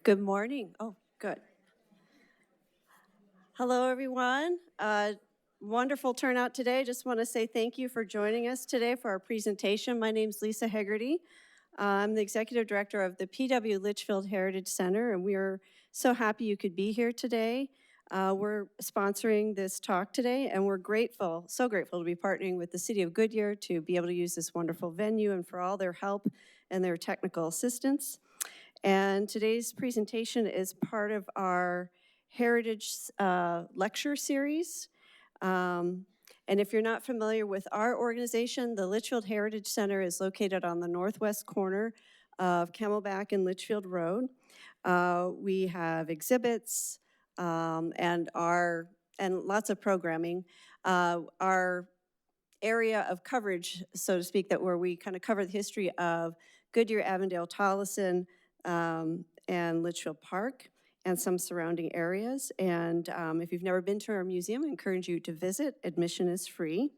Good morning. Oh, good. Hello, everyone. Wonderful turnout today. Just want to say thank you for joining us today for our presentation. My name is Lisa Hegarty. I'm the Executive Director of the PW Litchfield Heritage Center, and we are so happy you could be here today. We're sponsoring this talk today, and we're grateful, so grateful to be partnering with the City of Goodyear to be able to use this wonderful venue and for all their help and their technical assistance. And today's presentation is part of our Heritage lecture series. And if you're not familiar with our organization, the Litchfield Heritage Center is located on the northwest corner of Camelback and Litchfield Road. We have exhibits and lots of programming. Our area of coverage, so to speak, where we kind of cover the history of Goodyear, Avondale, Tolleson, and Litchfield Park, and some surrounding areas. And if you've never been to our museum, I encourage you to visit. Admission is free.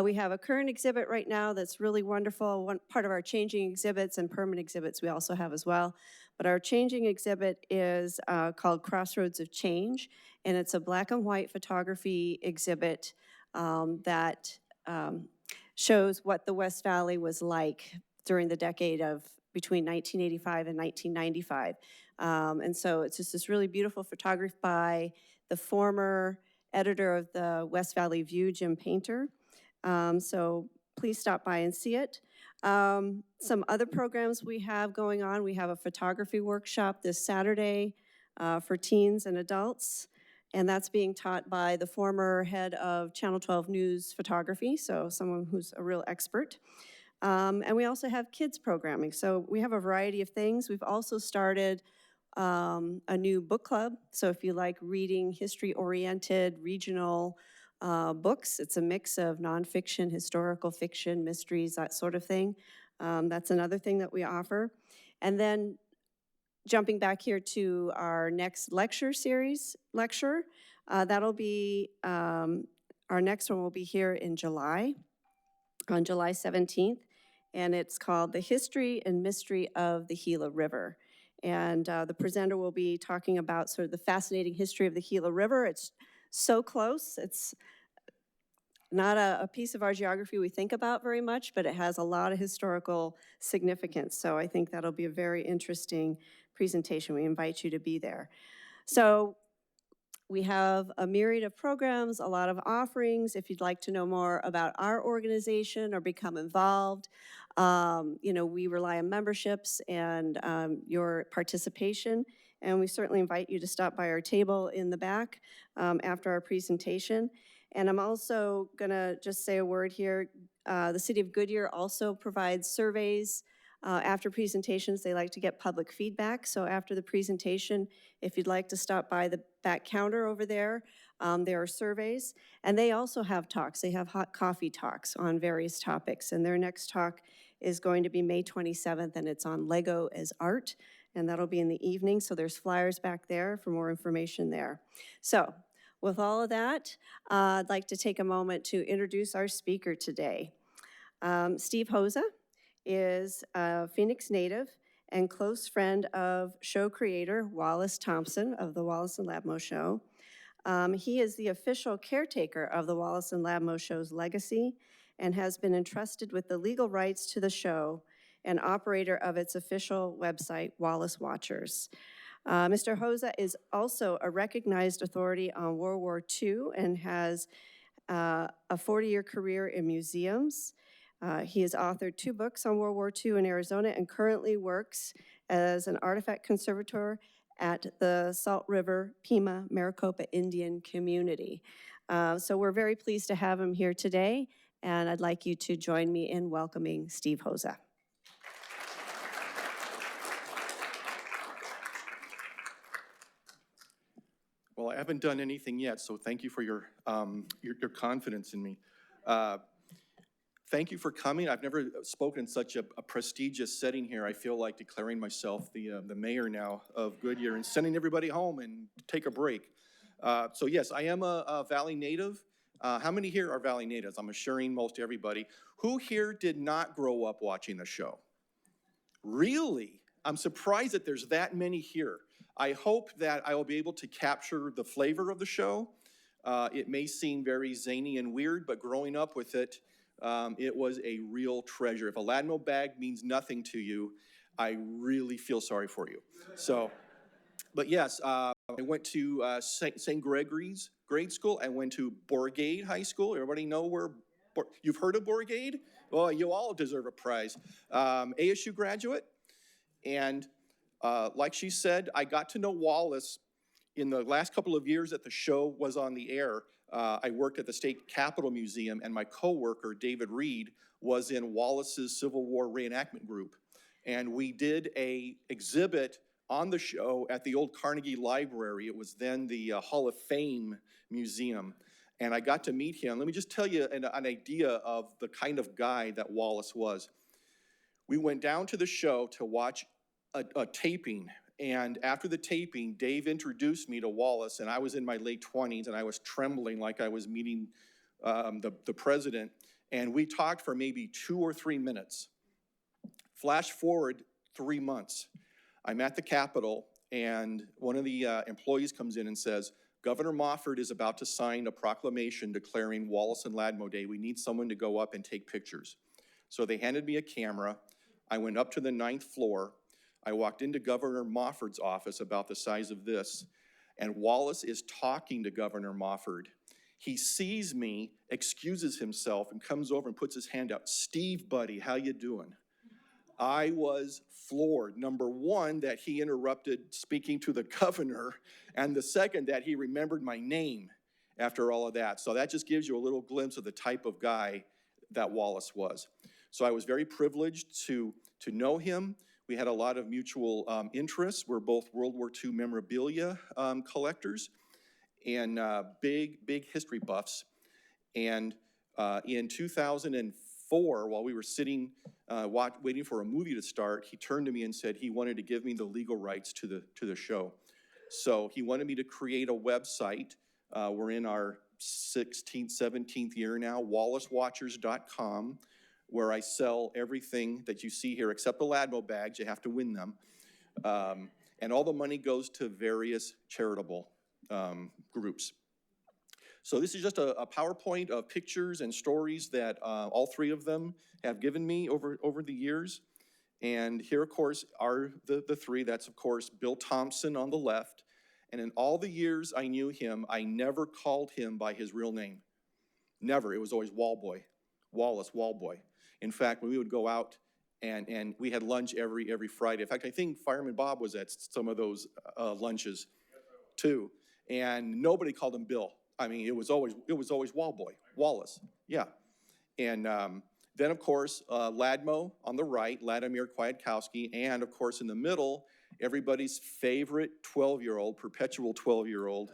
We have a current exhibit right now that's really wonderful. One part of our changing exhibits and permanent exhibits we also have as well. But our changing exhibit is called Crossroads of Change, and it's a black and white photography exhibit that shows what the West Valley was like during the decade of between 1985 and 1995. And so it's just this really beautiful photography by the former editor of the West Valley View, Jim Painter. So please stop by and see it. Some other programs we have going on, we have a photography workshop this Saturday for teens and adults. And that's being taught by the former head of Channel 12 News Photography, so someone who's a real expert. And we also have kids programming. So we have a variety of things. We've also started a new book club. So if you like reading history-oriented regional books, it's a mix of nonfiction, historical fiction, mysteries, that sort of thing. That's another thing that we offer. And then jumping back here to our next lecture series, that'll be, our next one will be here in July, on July 17th. And it's called The History and Mystery of the Gila River. And the presenter will be talking about sort of the fascinating history of the Gila River. It's so close. It's not a piece of our geography we think about very much, but it has a lot of historical significance. So I think that'll be a very interesting presentation. We invite you to be there. So we have a myriad of programs, a lot of offerings. If you'd like to know more about our organization or become involved, we rely on memberships and your participation. And we certainly invite you to stop by our table in the back after our presentation. And I'm also gonna just say a word here. The City of Goodyear also provides surveys after presentations. They like to get public feedback. So after the presentation, if you'd like to stop by the back counter over there, there are surveys. And they also have talks. They have hot coffee talks on various topics. And their next talk is going to be May 27th, and it's on Lego as art. And that'll be in the evening. So there's flyers back there for more information there. So with all of that, I'd like to take a moment to introduce our speaker today. Steve Hoza is a Phoenix native and close friend of show creator Wallace Thompson of the Wallace and Ladmo Show. He is the official caretaker of the Wallace and Ladmo Show's legacy and has been entrusted with the legal rights to the show and operator of its official website, Wallace Watchers. Mr. Hoza is also a recognized authority on World War II and has a 40-year career in museums. He has authored 2 books on World War II in Arizona and currently works as an artifact conservator at the Salt River Pima Maricopa Indian Community. So we're very pleased to have him here today, and I'd like you to join me in welcoming Steve Hoza. Well, I haven't done anything yet, so thank you for your confidence in me. Thank you for coming. I've never spoken in such a prestigious setting here. I feel like declaring myself the mayor now of Goodyear and sending everybody home and take a break. So yes, I am a Valley native. How many here are Valley natives? I'm assuring most everybody. Who here did not grow up watching the show? Really? I'm surprised that there's that many here. I hope that I will be able to capture the flavor of the show. It may seem very zany and weird, but growing up with it, it was a real treasure. If a Ladmo bag means nothing to you, I really feel sorry for you. So, but yes, I went to St. Gregory's grade school. I went to Borgade High School. Everybody know where, you've heard of Borgade? Well, you all deserve a prize. ASU graduate. And like she said, I got to know Wallace in the last couple of years that the show was on the air. I worked at the State Capitol Museum, and my coworker, David Reed, was in Wallace's Civil War reenactment group. And we did a exhibit on the show at the old Carnegie Library. It was then the Hall of Fame Museum. And I got to meet him. Let me just tell you an idea of the kind of guy that Wallace was. We went down to the show to watch a taping. And after the taping, Dave introduced me to Wallace, and I was in my late 20s, and I was trembling like I was meeting the president. And we talked for maybe 2 or 3 minutes. Flash forward 3 months. I'm at the Capitol, and one of the employees comes in and says, Governor Mofford is about to sign a proclamation declaring Wallace and Ladmo Day. We need someone to go up and take pictures. So they handed me a camera. I went up to the 9th floor. I walked into Governor Mofford's office about the size of this, and Wallace is talking to Governor Mofford. He sees me, excuses himself, and comes over and puts his hand out. Steve, buddy, how you doing? I was floored. Number one, that he interrupted speaking to the governor, and the second, that he remembered my name after all of that. So that just gives you a little glimpse of the type of guy that Wallace was. So I was very privileged to know him. We had a lot of mutual interests. We're both World War II memorabilia collectors and big history buffs. And in 2004, while we were sitting waiting for a movie to start, he turned to me and said he wanted to give me the legal rights to the show. So he wanted me to create a website. We're in our 16th, 17th year now, wallacewatchers.com, where I sell everything that you see here except the Ladmo bags. You have to win them. And all the money goes to various charitable groups. So this is just a PowerPoint of pictures and stories that all three of them have given me over the years. And here, of course, are the three. That's, of course, Bill Thompson on the left. And in all the years I knew him, I never called him by his real name. Never. It was always Wallboy, Wallace Wallboy. In fact, when we would go out and we had lunch every Friday. In fact, I think Fireman Bob was at some of those lunches too. And nobody called him Bill. I mean, it was always Wallboy, Wallace, yeah. And then, of course, Ladmo on the right, Ladimir Kwiatkowski, and of course in the middle, everybody's favorite 12-year-old, perpetual 12-year-old,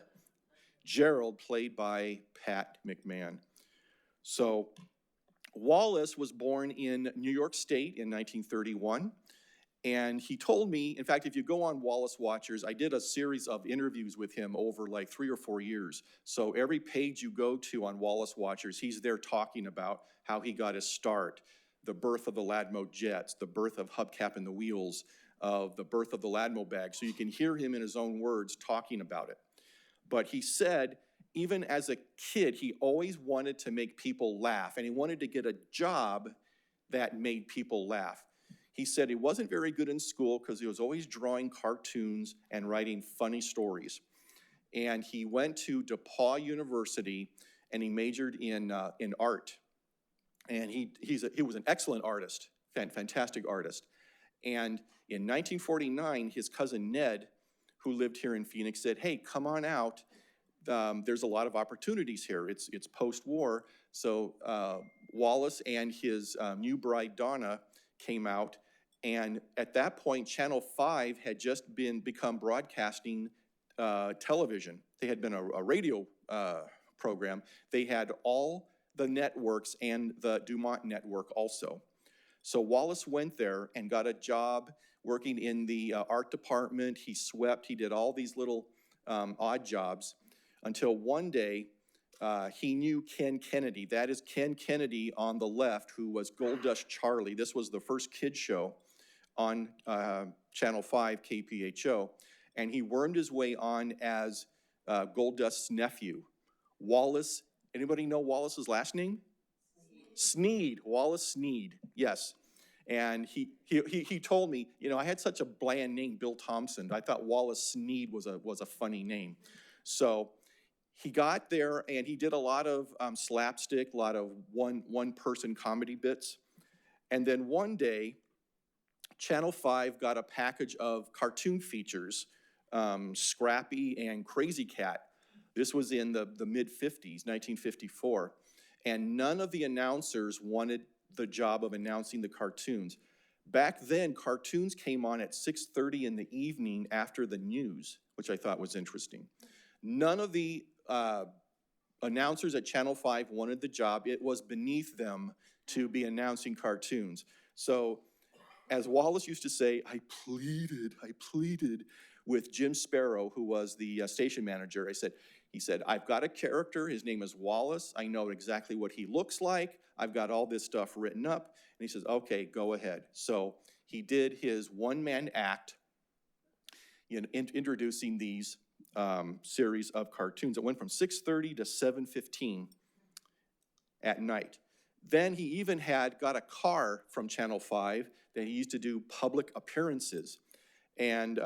Gerald, played by Pat McMahon. So Wallace was born in New York State in 1931. And he told me, in fact, if you go on Wallace Watchers, I did a series of interviews with him over like 3 or 4 years. So every page you go to on Wallace Watchers, he's there talking about how he got his start, the birth of the Ladmo jets, the birth of Hubcap and the Wheels, of the birth of the Ladmo bag. So you can hear him in his own words talking about it. But he said, even as a kid, he always wanted to make people laugh, and he wanted to get a job that made people laugh. He said he wasn't very good in school because he was always drawing cartoons and writing funny stories. And he went to DePauw University and he majored in art. And he was an excellent artist, fantastic artist. And in 1949, his cousin Ned, who lived here in Phoenix, said, hey, come on out. There's a lot of opportunities here. It's post-war. So Wallace and his new bride, Donna, came out. And at that point, Channel 5 had just become broadcasting television. They had been a radio program. They had all the networks and the Dumont network also. So Wallace went there and got a job working in the art department. He swept, he did all these little odd jobs until one day He knew Ken Kennedy. That is Ken Kennedy on the left, who was Gold Dust Charlie. This was the first kid show on Channel 5 KPHO. And he wormed his way on as Gold Dust's nephew. Wallace, anybody know Wallace's last name? Sneed, Wallace Sneed, yes. And he told me, you know, I had such a bland name, Bill Thompson. I thought Wallace Sneed was a funny name. So he got there and he did a lot of slapstick, a lot of one-person comedy bits. And then one day, Channel 5 got a package of cartoon features, Scrappy and Crazy Cat. This was in the mid-50s, 1954. And none of the announcers wanted the job of announcing the cartoons. Back then, cartoons came on at 6:30 in the evening after the news, which I thought was interesting. None of the announcers at Channel 5 wanted the job. It was beneath them to be announcing cartoons. So, as Wallace used to say, I pleaded with Jim Sparrow, who was the station manager. He said, I've got a character, his name is Wallace. I know exactly what he looks like. I've got all this stuff written up. And he says, okay, go ahead. So he did his one-man act in introducing these series of cartoons. It went from 6:30 to 7:15 at night. Then he even got a car from Channel 5 that he used to do public appearances. And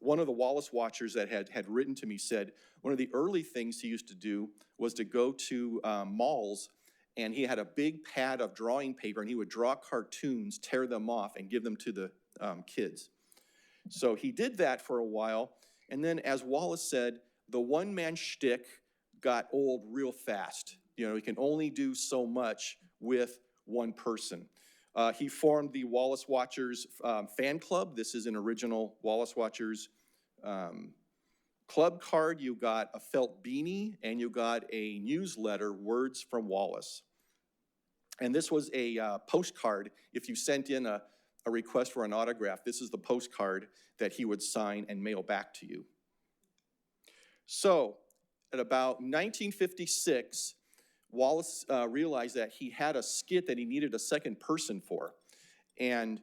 one of the Wallace watchers that had written to me said one of the early things he used to do was to go to malls, and he had a big pad of drawing paper, and he would draw cartoons, tear them off, and give them to the kids. So he did that for a while, and then, as Wallace said, the one-man shtick got old real fast. You know, he can only do so much with one person. He formed the Wallace Watchers fan club. This is an original Wallace Watchers club card. You got a felt beanie, and you got a newsletter, Words from Wallace. And this was a postcard. If you sent in a request for an autograph, this is the postcard that he would sign and mail back to you. So, at about 1956, Wallace realized that he had a skit that he needed a second person for. And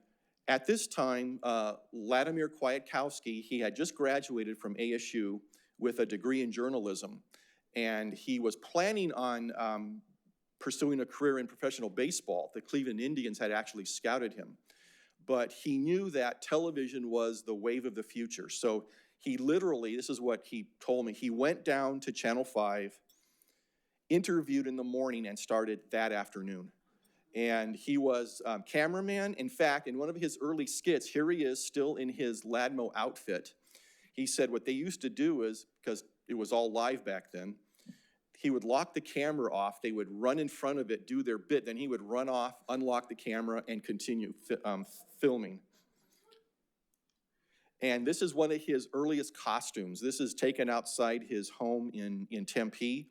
at this time, Ladmo Kwiatkowski, he had just graduated from ASU with a degree in journalism. And he was planning on pursuing a career in professional baseball. The Cleveland Indians had actually scouted him. But he knew that television was the wave of the future. So he literally, this is what he told me, he went down to Channel 5, interviewed in the morning, and started that afternoon. And he was cameraman. In fact, in one of his early skits, here he is still in his Ladmo outfit. He said what they used to do is, because it was all live back then, he would lock the camera off, they would run in front of it, do their bit, then he would run off, unlock the camera, and continue filming. And this is one of his earliest costumes. This is taken outside his home in Tempe.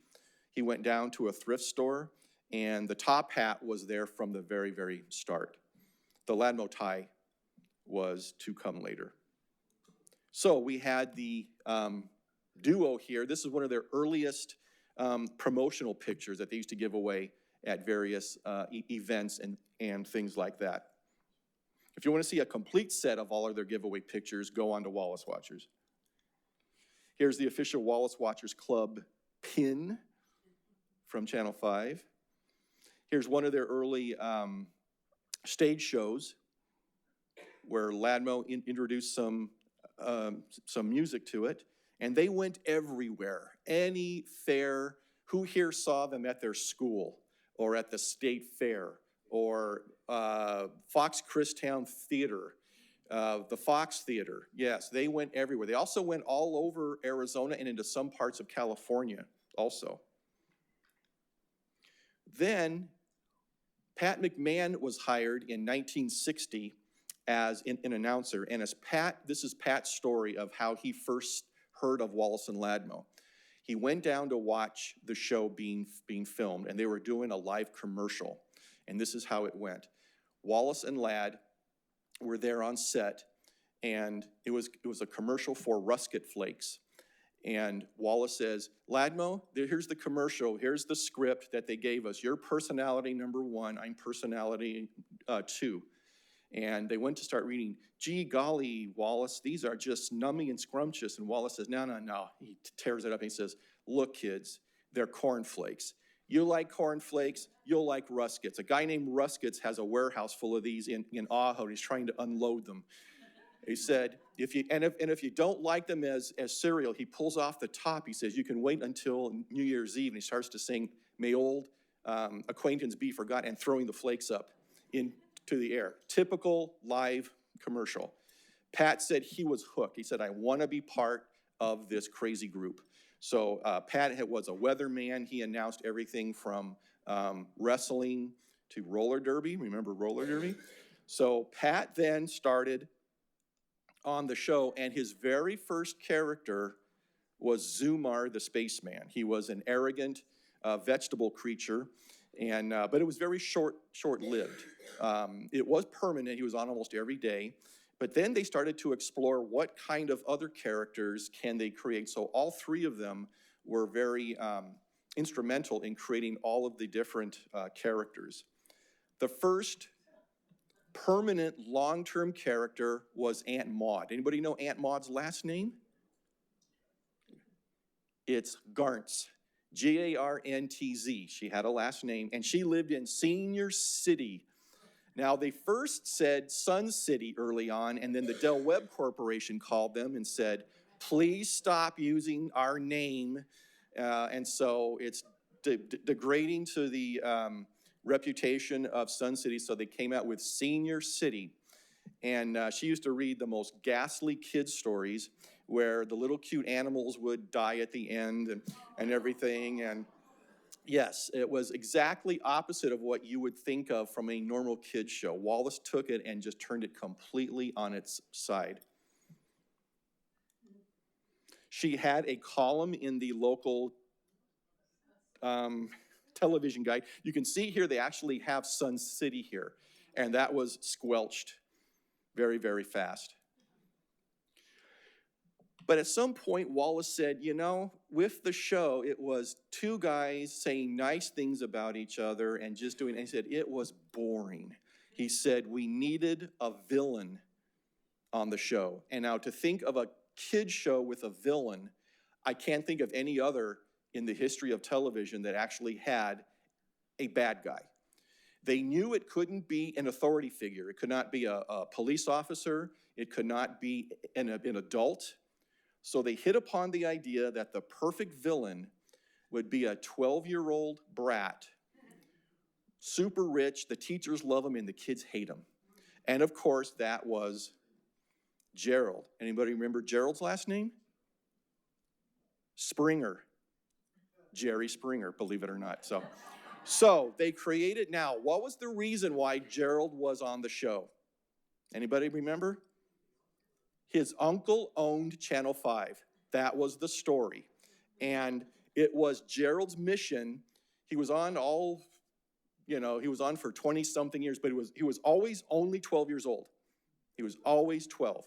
He went down to a thrift store, and the top hat was there from the very, very start. The Ladmo tie was to come later. So we had the duo here. This is one of their earliest promotional pictures that they used to give away at various events and things like that. If you want to see a complete set of all of their giveaway pictures, go on to Wallace Watchers. Here's the official Wallace Watchers Club pin from Channel 5. Here's one of their early stage shows where Ladmo introduced some music to it, and they went everywhere. Any fair, who here saw them at their school or at the state fair or Fox Christown Theater, the Fox Theater? Yes, they went everywhere. They also went all over Arizona and into some parts of California also. Then Pat McMahon was hired in 1960 as an announcer. And this is Pat's story of how he first heard of Wallace and Ladmo. He went down to watch the show being filmed, and they were doing a live commercial. And this is how it went. Wallace and Lad were there on set, and it was a commercial for Rusket Flakes. And Wallace says, Ladmo, here's the commercial, here's the script that they gave us. You're personality number 1, I'm personality 2. And they went to start reading, gee golly, Wallace, these are just nummy and scrumptious. And Wallace says, no, no, no. He tears it up and he says, look, kids, they're cornflakes. You like cornflakes, you'll like Ruskets. A guy named Ruskets has a warehouse full of these in Ajo, and he's trying to unload them. He said, if you don't like them as cereal, he pulls off the top. He says, you can wait until New Year's Eve. And he starts to sing, may old acquaintance be forgot, and throwing the flakes up into the air. Typical live commercial. Pat said he was hooked. He said, I want to be part of this crazy group. So Pat was a weatherman. He announced everything from wrestling to roller derby. Remember roller derby? So Pat then started on the show, and his very first character was Zumar the spaceman. He was an arrogant vegetable creature, and but it was very short-lived. It was permanent. He was on almost every day. But then they started to explore what kind of other characters can they create. So all 3 of them were very instrumental in creating all of the different characters. The first permanent long-term character was Aunt Maud. Anybody know Aunt Maud's last name? It's Garntz, Garntz. She had a last name, and she lived in Senior City. Now, they first said Sun City early on, and then the Del Webb Corporation called them and said, please stop using our name. And so it's degrading to the reputation of Sun City, so they came out with Senior City. And she used to read the most ghastly kids stories where the little cute animals would die at the end and everything. And yes, it was exactly opposite of what you would think of from a normal kids show. Wallace took it and just turned it completely on its side. She had a column in the local television guide. You can see here they actually have Sun City here, and that was squelched very, very fast. But at some point, Wallace said, you know, with the show, it was 2 guys saying nice things about each other and just doing, and he said, it was boring. He said, we needed a villain on the show. And now to think of a kid's show with a villain, I can't think of any other in the history of television that actually had a bad guy. They knew it couldn't be an authority figure. It could not be a police officer. It could not be an adult. So they hit upon the idea that the perfect villain would be a 12-year-old brat, super rich, the teachers love him and the kids hate him. And of course, that was Gerald. Anybody remember Gerald's last name? Springer. Jerry Springer, believe it or not. So they created, now, what was the reason why Gerald was on the show? Anybody remember? His uncle owned Channel 5. That was the story. And it was Gerald's mission. He was on he was on for 20-something years, but he was always only 12 years old. He was always 12.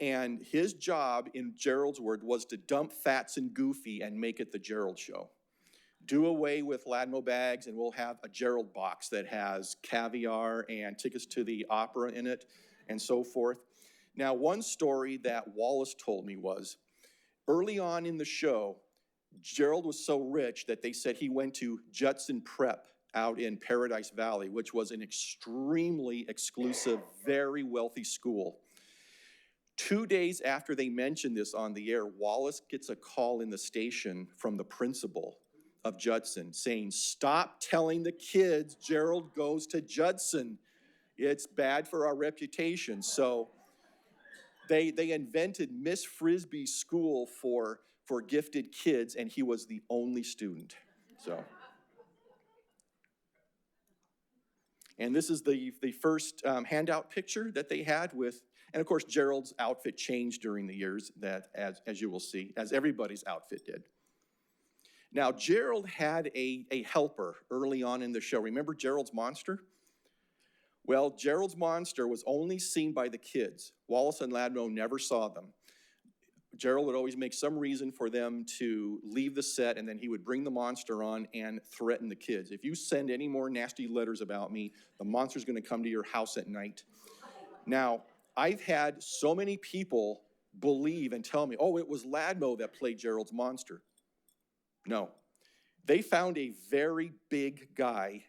And his job, in Gerald's word, was to dump Fats and Goofy and make it the Gerald Show. Do away with Ladmo bags, and we'll have a Gerald box that has caviar and tickets to the opera in it, and so forth. Now, one story that Wallace told me was, early on in the show, Gerald was so rich that they said he went to Judson Prep out in Paradise Valley, which was an extremely exclusive, very wealthy school. 2 days after they mentioned this on the air, Wallace gets a call in the station from the principal of Judson saying, stop telling the kids Gerald goes to Judson. It's bad for our reputation. So they invented Miss Frisbee's school for gifted kids, and he was the only student. So, and this is the first handout picture that they had with, and of course Gerald's outfit changed during the years, that as you will see, as everybody's outfit did. Now, Gerald had a helper early on in the show. Remember Gerald's monster? Well, Gerald's monster was only seen by the kids. Wallace and Ladmo never saw them. Gerald would always make some reason for them to leave the set, and then he would bring the monster on and threaten the kids. If you send any more nasty letters about me, the monster's gonna come to your house at night. Now, I've had so many people believe and tell me, oh, it was Ladmo that played Gerald's monster. No. They found a very big guy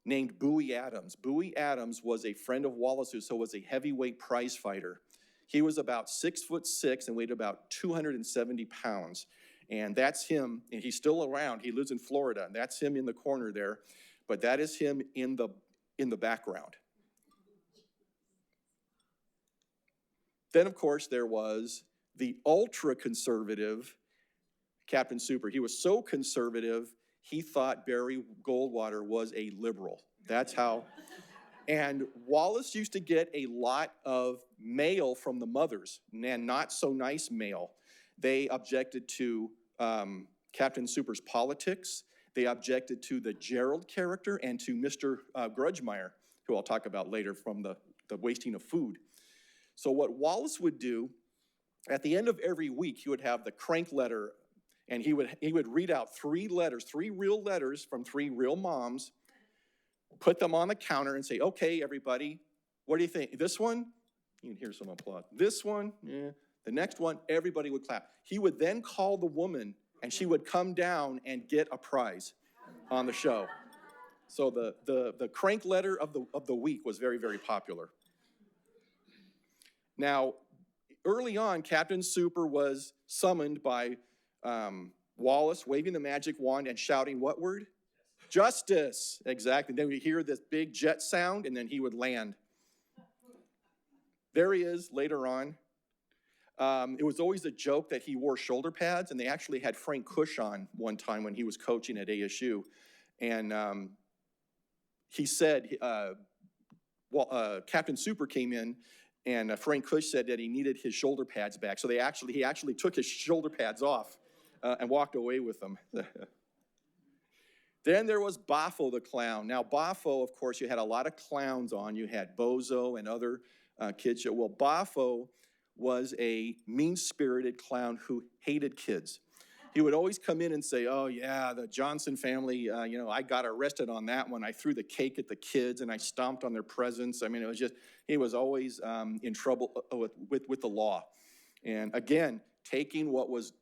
named Bowie Adams. Bowie Adams was a friend of Wallace's, so was a heavyweight prize fighter. He was about 6'6" and weighed about 270 pounds. And that's him, and he's still around. He lives in Florida, and that's him in the corner there. But that is him in the background. Then, of course, there was the ultra-conservative Captain Super. He was so conservative, he thought Barry Goldwater was a liberal. That's how. And Wallace used to get a lot of mail from the mothers, and not so nice mail. They objected to Captain Super's politics. They objected to the Gerald character and to Mr. Grudgemeyer, who I'll talk about later, from the wasting of food. So what Wallace would do, at the end of every week, he would have the crank letter, and he would read out 3 letters, 3 real letters from 3 real moms, put them on the counter and say, okay, everybody, what do you think? This one? You can hear some applause. This one? Yeah. The next one, everybody would clap. He would then call the woman, and she would come down and get a prize on the show. So the crank letter of the week was very, very popular. Now, early on, Captain Super was summoned by Wallace waving the magic wand and shouting what word? Justice. Exactly. Then we hear this big jet sound, and then he would land. There he is later on. It was always a joke that he wore shoulder pads, and they actually had Frank Cush on one time when he was coaching at ASU. And he said, Captain Super came in, and Frank Cush said that he needed his shoulder pads back. So he actually took his shoulder pads off and walked away with them. Then there was Boffo the clown. Now, Boffo, of course, you had a lot of clowns on. You had Bozo and other kids. Well, Boffo was a mean-spirited clown who hated kids. He would always come in and say, oh, yeah, the Johnson family, I got arrested on that one. I threw the cake at the kids, and I stomped on their presents. I mean, it was just, he was always in trouble with the law. And again, taking what was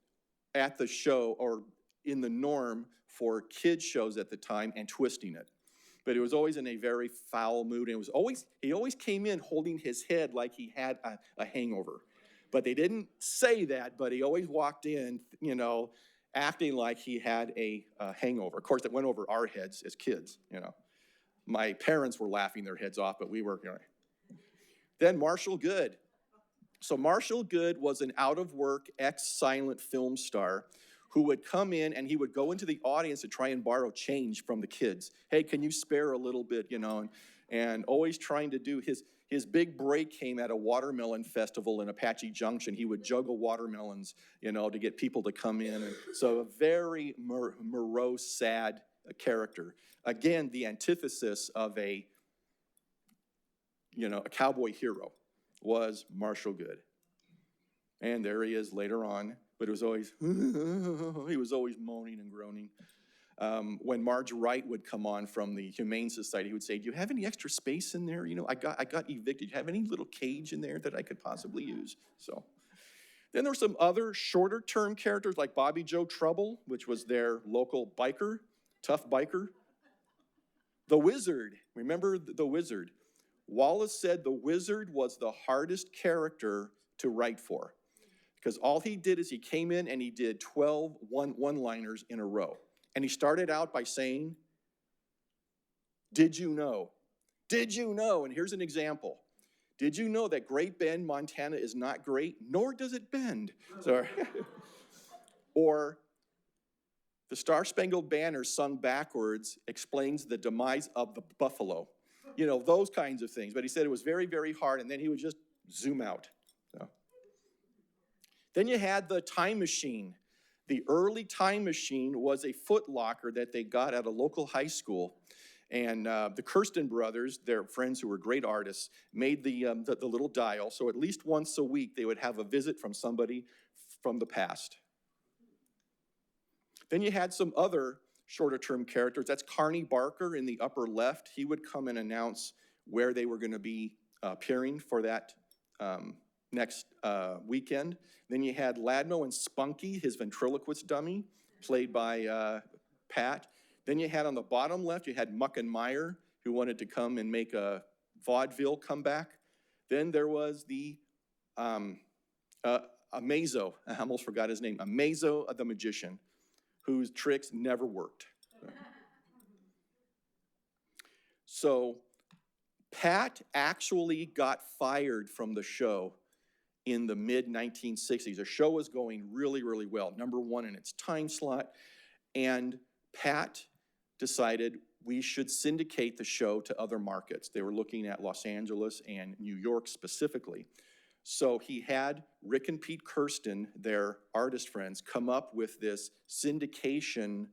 at the show or in the norm for kids shows at the time and twisting it. But it was always in a very foul mood. And he always came in holding his head like he had a hangover. But they didn't say that, but he always walked in, acting like he had a hangover. Of course, that went over our heads as kids, My parents were laughing their heads off, but we were, Then Marshall Good. So Marshall Good was an out-of-work, ex-silent film star who would come in and he would go into the audience to try and borrow change from the kids. Hey, can you spare a little bit, and always trying to do his big break came at a watermelon festival in Apache Junction. He would juggle watermelons, to get people to come in. And so a very morose, sad character. Again, the antithesis of a cowboy hero was Marshall Good. And there he is later on. But it was always, he was always moaning and groaning. When Marge Wright would come on from the Humane Society, he would say, do you have any extra space in there? I got evicted. Do you have any little cage in there that I could possibly use? So then there were some other shorter term characters like Bobby Joe Trouble, which was their local biker, tough biker. The Wizard, remember the Wizard? Wallace said the Wizard was the hardest character to write for. Because all he did is he came in and he did 12 one-liners in a row. And he started out by saying, did you know? Did you know? And here's an example. Did you know that Great Bend, Montana is not great, nor does it bend? Sorry. Or the Star-Spangled Banner sung backwards explains the demise of the buffalo. Those kinds of things. But he said it was very, very hard, and then he would just zoom out. So. Then you had the Time Machine. The early Time Machine was a foot locker that they got at a local high school. And the Kirsten brothers, their friends who were great artists, made the little dial. So at least once a week, they would have a visit from somebody from the past. Then you had some other shorter-term characters. That's Carney Barker in the upper left. He would come and announce where they were going to be appearing for that next weekend. Then you had Ladmo and Spunky, his ventriloquist dummy, played by Pat. Then you had on the bottom left, you had Muck and Meyer, who wanted to come and make a vaudeville comeback. Then there was the Amazo, I almost forgot his name, Amazo the magician, whose tricks never worked. So Pat actually got fired from the show in the mid-1960s. The show was going really, really well, #1 in its time slot, and Pat decided we should syndicate the show to other markets. They were looking at Los Angeles and New York specifically. So he had Rick and Pete Kirsten, their artist friends, come up with this syndication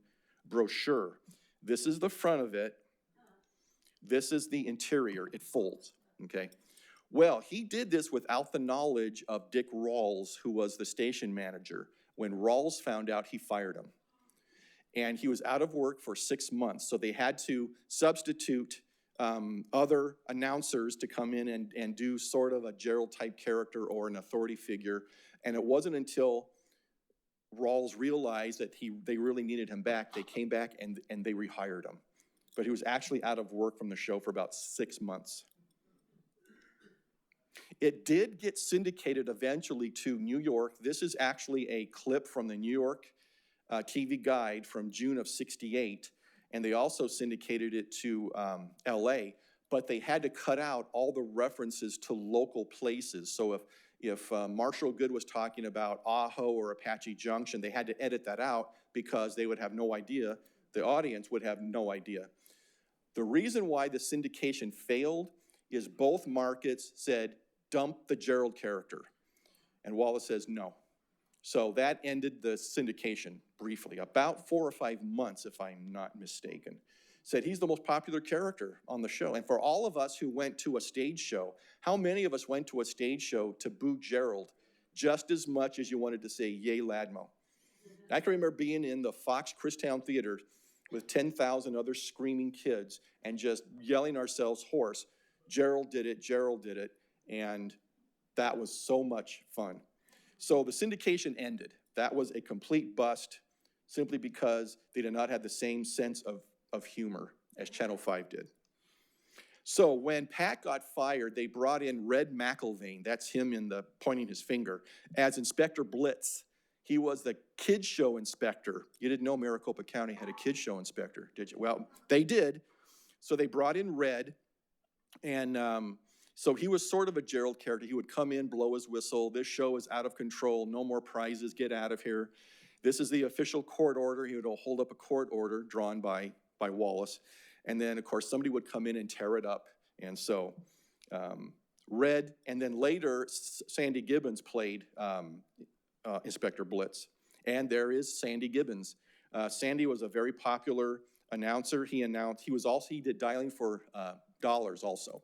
brochure. This is the front of it. This is the interior. It folds, okay? Well, he did this without the knowledge of Dick Rawls, who was the station manager. When Rawls found out, he fired him. And he was out of work for 6 months, so they had to substitute other announcers to come in and do sort of a Gerald-type character or an authority figure. And it wasn't until Rawls realized that they really needed him back, they came back and they rehired him. But he was actually out of work from the show for about 6 months. It did get syndicated eventually to New York. This is actually a clip from the New York TV Guide from June of '68. And they also syndicated it to LA, but they had to cut out all the references to local places. So if Marshall Good was talking about Ajo or Apache Junction, they had to edit that out because they would have no idea, the audience would have no idea. The reason why the syndication failed is both markets said, dump the Gerald character. And Wallace says no. So that ended the syndication briefly, about 4 or 5 months, if I'm not mistaken. Said he's the most popular character on the show. And for all of us who went to a stage show, how many of us went to a stage show to boo Gerald just as much as you wanted to say, yay, Ladmo? I can remember being in the Fox Christown Theater with 10,000 other screaming kids and just yelling ourselves hoarse, Gerald did it, Gerald did it, and that was so much fun. So the syndication ended. That was a complete bust simply because they did not have the same sense of humor as Channel 5 did. So when Pat got fired, they brought in Red McIlvaine, that's him pointing his finger, as Inspector Blitz. He was the kids show inspector. You didn't know Maricopa County had a kids show inspector, did you? Well, they did. So they brought in Red, and so he was sort of a Gerald character. He would come in, blow his whistle. This show is out of control. No more prizes. Get out of here. This is the official court order. He would hold up a court order drawn by Wallace. And then, of course, somebody would come in and tear it up. And so Red, and then later, Sandy Gibbons played Inspector Blitz. And there is Sandy Gibbons. Sandy was a very popular announcer. He did dialing for dollars also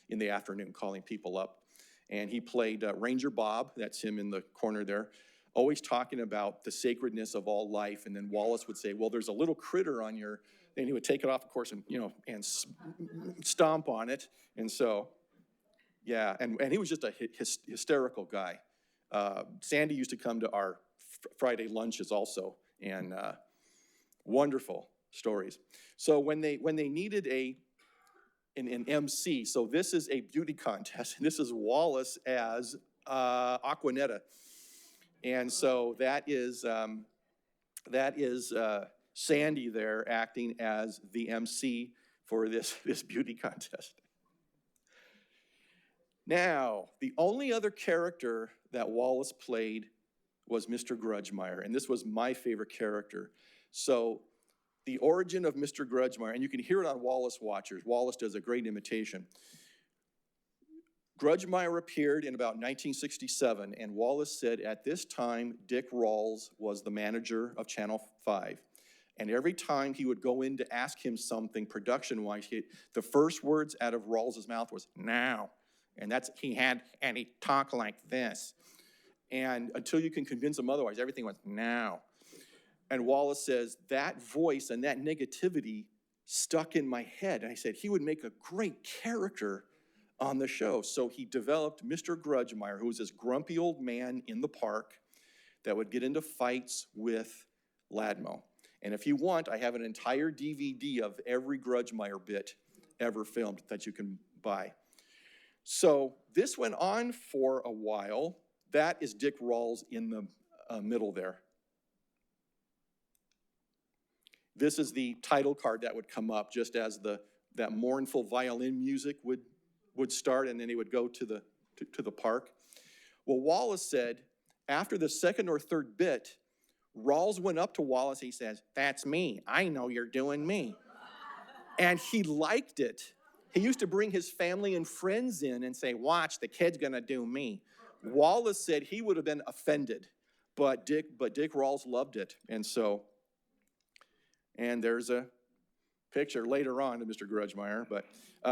in the afternoon, calling people up. And he played Ranger Bob, that's him in the corner there, always talking about the sacredness of all life. And then Wallace would say, well, there's a little critter on your, and he would take it off, of course, and, and stomp on it. And so, yeah, and he was just a hysterical guy. Sandy used to come to our Friday lunches also, and wonderful stories. So when they needed an MC, so this is a beauty contest, and this is Wallace as Aquanetta. And so that is Sandy there acting as the MC for this beauty contest. Now, the only other character that Wallace played was Mr. Grudgemeyer, and this was my favorite character. So the origin of Mr. Grudgemeyer, and you can hear it on Wallace Watchers. Wallace does a great imitation. Grudgemeyer appeared in about 1967, and Wallace said at this time, Dick Rawls was the manager of Channel 5. And every time he would go in to ask him something production-wise, the first words out of Rawls's mouth was, now. And he talked like this. And until you can convince them otherwise, everything went, now. And Wallace says, that voice and that negativity stuck in my head. And I said, he would make a great character on the show. So he developed Mr. Grudgemeyer, who was this grumpy old man in the park that would get into fights with Ladmo. And if you want, I have an entire DVD of every Grudgemeyer bit ever filmed that you can buy. So this went on for a while. That is Dick Rawls in the middle there. This is the title card that would come up just as that mournful violin music would start, and then he would go to the park. Well, Wallace said, after the second or third bit, Rawls went up to Wallace. He says, "That's me. I know you're doing me." And he liked it. He used to bring his family and friends in and say, "Watch, the kid's gonna do me." Wallace said he would have been offended, but Dick Rawls loved it. And there's a picture later on of Mr. Grudgemeyer. But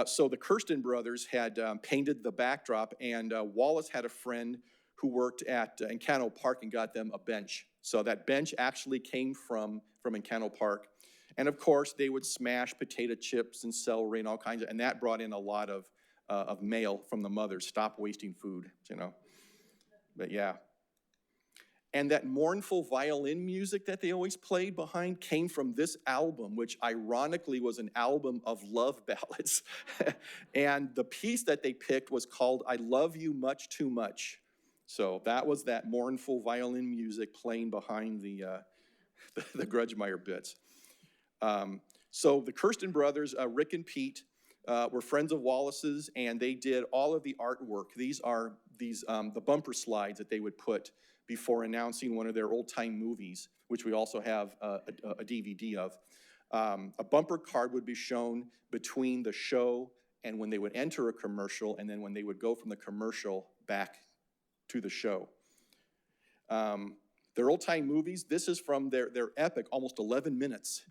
so the Kirsten brothers had painted the backdrop, and Wallace had a friend who worked at Encano Park and got them a bench. So that bench actually came from Encano Park. And of course, they would smash potato chips and celery and all kinds of, and that brought in a lot of mail from the mothers. Stop wasting food, you know. But yeah. And that mournful violin music that they always played behind came from this album, which ironically was an album of love ballads. And the piece that they picked was called "I Love You Much Too Much." So that was that mournful violin music playing behind the Grudgemeyer bits. So the Kirsten brothers, Rick and Pete, were friends of Wallace's, and they did all of the artwork. These are the bumper slides that they would put before announcing one of their old-time movies, which we also have a DVD of. A bumper card would be shown between the show and when they would enter a commercial, and then when they would go from the commercial back to the show. Their old-time movies, this is from their epic, almost 11 minutes,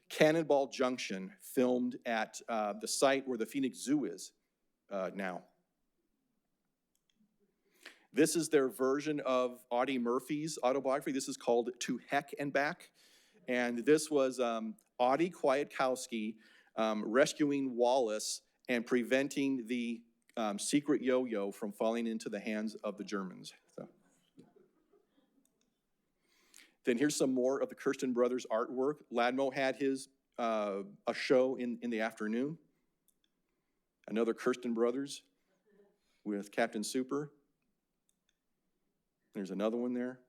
Cannonball Junction, filmed at the site where the Phoenix Zoo is now. This is their version of Audie Murphy's autobiography. This is called To Heck and Back. And this was Audie Kwiatkowski rescuing Wallace and preventing the secret yo-yo from falling into the hands of the Germans. So. Then here's some more of the Kirsten brothers' artwork. Ladmo had his a show in the afternoon. Another Kirsten brothers with Captain Super. There's another one there.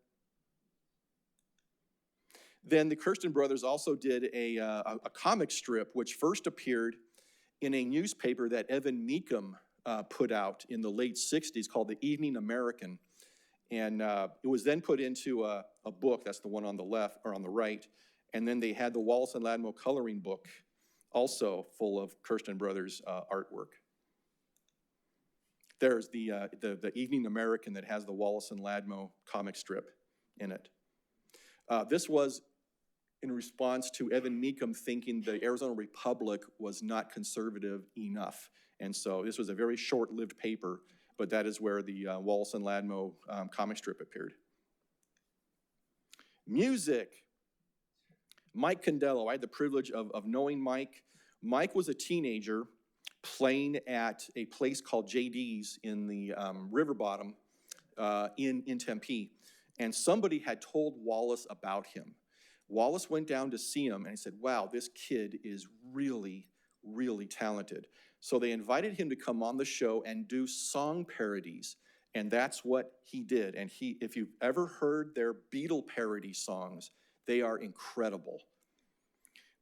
Then the Kirsten brothers also did a comic strip which first appeared in a newspaper that Evan Meekum put out in the late 60s called the Evening American. And it was then put into a book, that's the one on the left, or on the right. And then they had the Wallace and Ladmo coloring book, also full of Kirsten brothers artwork. There's the Evening American that has the Wallace and Ladmo comic strip in it. This was in response to Evan Meekum thinking the Arizona Republic was not conservative enough. And so this was a very short-lived paper, but that is where the Wallace and Ladmo comic strip appeared. Music. Mike Condello. I had the privilege of knowing Mike. Mike was a teenager playing at a place called JD's in the river bottom in Tempe. And somebody had told Wallace about him. Wallace went down to see him and he said, "Wow, this kid is really, really talented." So they invited him to come on the show and do song parodies. And that's what he did. And if you've ever heard their Beatle parody songs, they are incredible.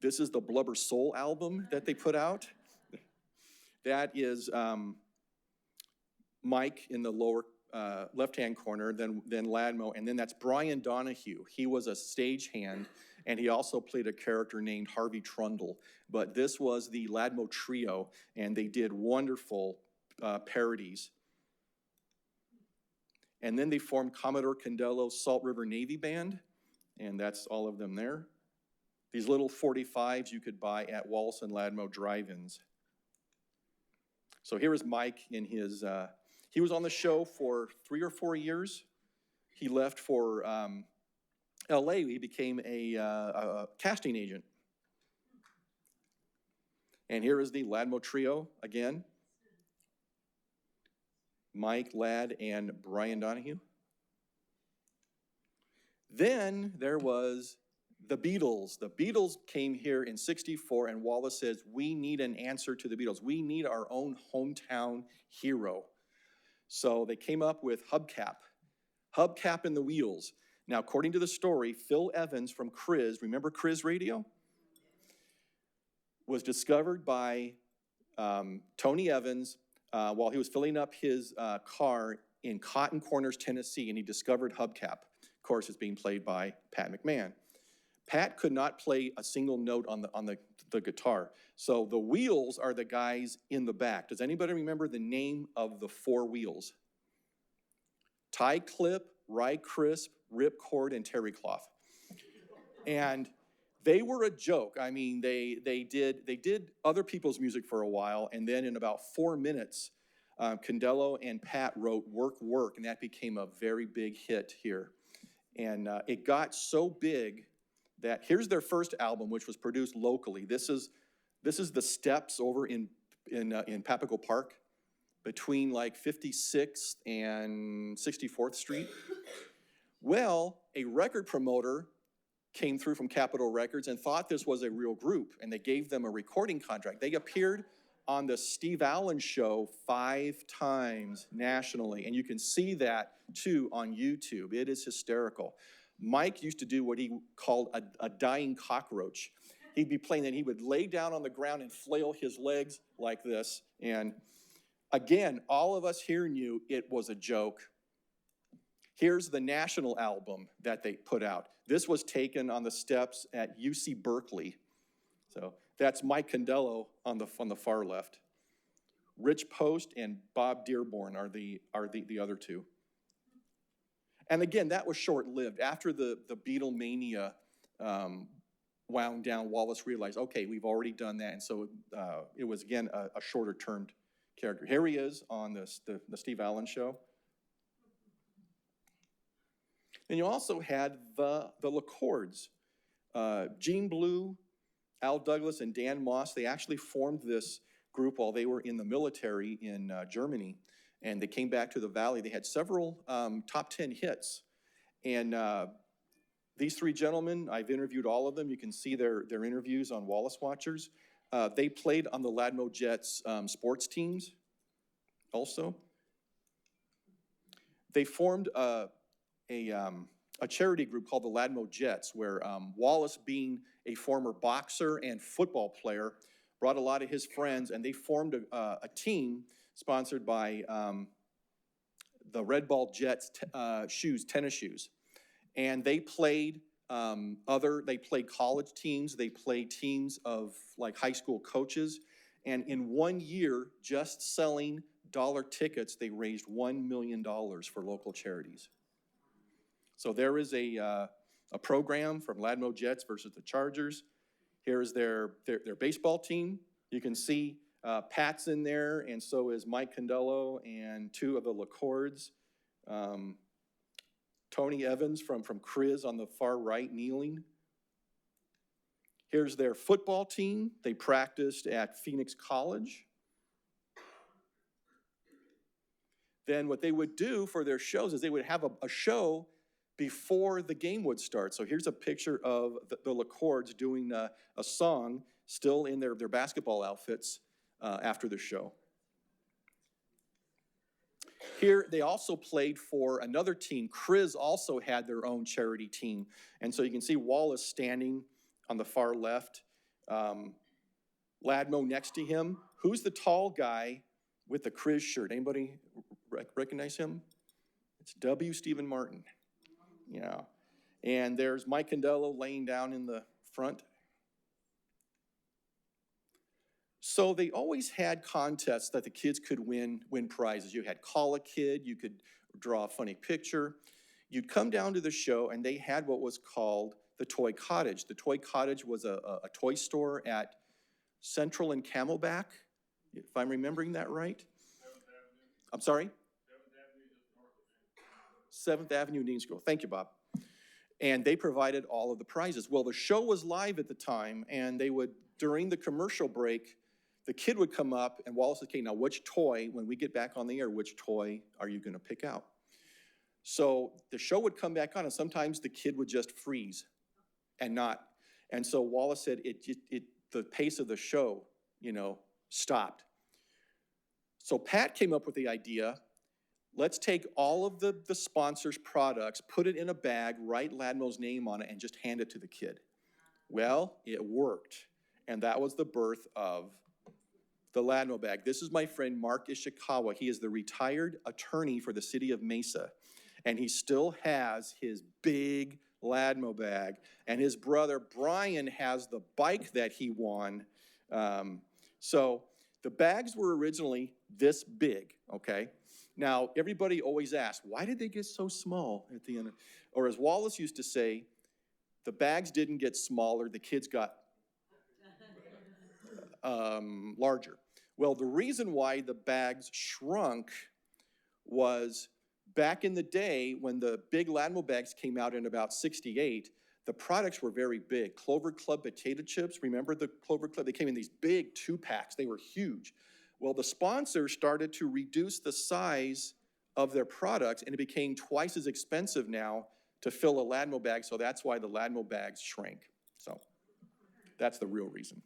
This is the Blubber Soul album that they put out. That is Mike in the lower left-hand corner, then Ladmo, and then that's Brian Donahue. He was a stagehand, and he also played a character named Harvey Trundle. But this was the Ladmo trio, and they did wonderful parodies. And then they formed Commodore Condello's Salt River Navy Band, and that's all of them there. These little 45s you could buy at Wallace and Ladmo drive-ins. So here is Mike in his, he was on the show for 3 or 4 years. he left for LA. He became a casting agent. And here is the Ladmo trio again. Mike, Ladd, and Brian Donahue. Then there was the Beatles. The Beatles came here in '64, and Wallace says, we need an answer to the Beatles. We need our own hometown hero. So they came up with Hubcap. Hubcap and the Wheels. Now, according to the story, Phil Evans from Criz, remember Criz Radio? Was discovered by Tony Evans while he was filling up his car in Cotton Corners, Tennessee, and he discovered Hubcap. Of course, it's being played by Pat McMahon. Pat could not play a single note on the guitar. So the Wheels are the guys in the back. Does anybody remember the name of the four wheels? Tie Clip, Rye Crisp, Ripcord, and Terry Cloth. And they were a joke. I mean, they did other people's music for a while, and then in about 4 minutes, Condello and Pat wrote Work, Work, and that became a very big hit here. And it got so big that here's their first album, which was produced locally. This is the steps over in Papago Park between like 56th and 64th Street. Well, a record promoter came through from Capitol Records and thought this was a real group, and they gave them a recording contract. They appeared on the Steve Allen Show 5 times nationally, and you can see that too on YouTube. It is hysterical. Mike used to do what he called a dying cockroach. He'd be playing, and he would lay down on the ground and flail his legs like this. And again, all of us here knew it was a joke. Here's the national album that they put out. This was taken on the steps at UC Berkeley. So that's Mike Condello on the far left. Rich Post and Bob Dearborn are the other two. And again, that was short-lived. After the Beatlemania wound down, Wallace realized, okay, we've already done that. And so it was, again, a shorter-termed character. Here he is on the Steve Allen Show. And you also had the LaCords. Gene Blue, Al Douglas, and Dan Moss, they actually formed this group while they were in the military in Germany. And they came back to the Valley. They had several top 10 hits. And these three gentlemen, I've interviewed all of them. You can see their interviews on Wallace Watchers. They played on the Ladmo Jets sports teams also. They formed a charity group called the Ladmo Jets, where Wallace, being a former boxer and football player, brought a lot of his friends, and they formed a team sponsored by the Red Ball Jets tennis shoes. And they played college teams, they played teams of like high school coaches, and in 1 year, just selling dollar tickets, they raised $1 million for local charities. So there is a program from Ladmo Jets versus the Chargers. Here's their baseball team. You can see Pat's in there, and so is Mike Condello and 2 of the LaCords. Tony Evans from Criz on the far right, kneeling. Here's their football team. They practiced at Phoenix College. Then what they would do for their shows is they would have a show before the game would start. So here's a picture of the LaCords doing a song, still in their basketball outfits after the show. Here, they also played for another team. Criz also had their own charity team. And so you can see Wallace standing on the far left, Ladmo next to him. Who's the tall guy with the Criz shirt? Anybody recognize him? It's W. Stephen Martin. Yeah. And there's Mike Condello laying down in the front. So they always had contests that the kids could win prizes. You had Call a Kid, you could draw a funny picture. You'd come down to the show, and they had what was called the Toy Cottage. The Toy Cottage was a toy store at Central and Camelback, if I'm remembering that right. I'm sorry? 7th Avenue Indian School. Thank you, Bob. And they provided all of the prizes. Well, the show was live at the time, and they would, during the commercial break, the kid would come up, and Wallace said, okay, now which toy, when we get back on the air, which toy are you gonna pick out? So the show would come back on, and sometimes the kid would just freeze and not. And so Wallace said the pace of the show, stopped. So Pat came up with the idea, let's take all of the sponsors' products, put it in a bag, write Ladmo's name on it, and just hand it to the kid. Well, it worked. And that was the birth of the Ladmo bag. This is my friend Mark Ishikawa. He is the retired attorney for the city of Mesa. And he still has his big Ladmo bag. And his brother Brian has the bike that he won. So the bags were originally this big, okay? Now, everybody always asks, why did they get so small at the end? Or as Wallace used to say, the bags didn't get smaller, the kids got larger. Well, the reason why the bags shrunk was back in the day when the big Ladmo bags came out in about 68, the products were very big. Clover Club potato chips, remember the Clover Club? They came in these big 2-packs, they were huge. Well, the sponsors started to reduce the size of their products, and it became twice as expensive now to fill a Ladmo bag, so that's why the Ladmo bags shrank. So that's the real reason.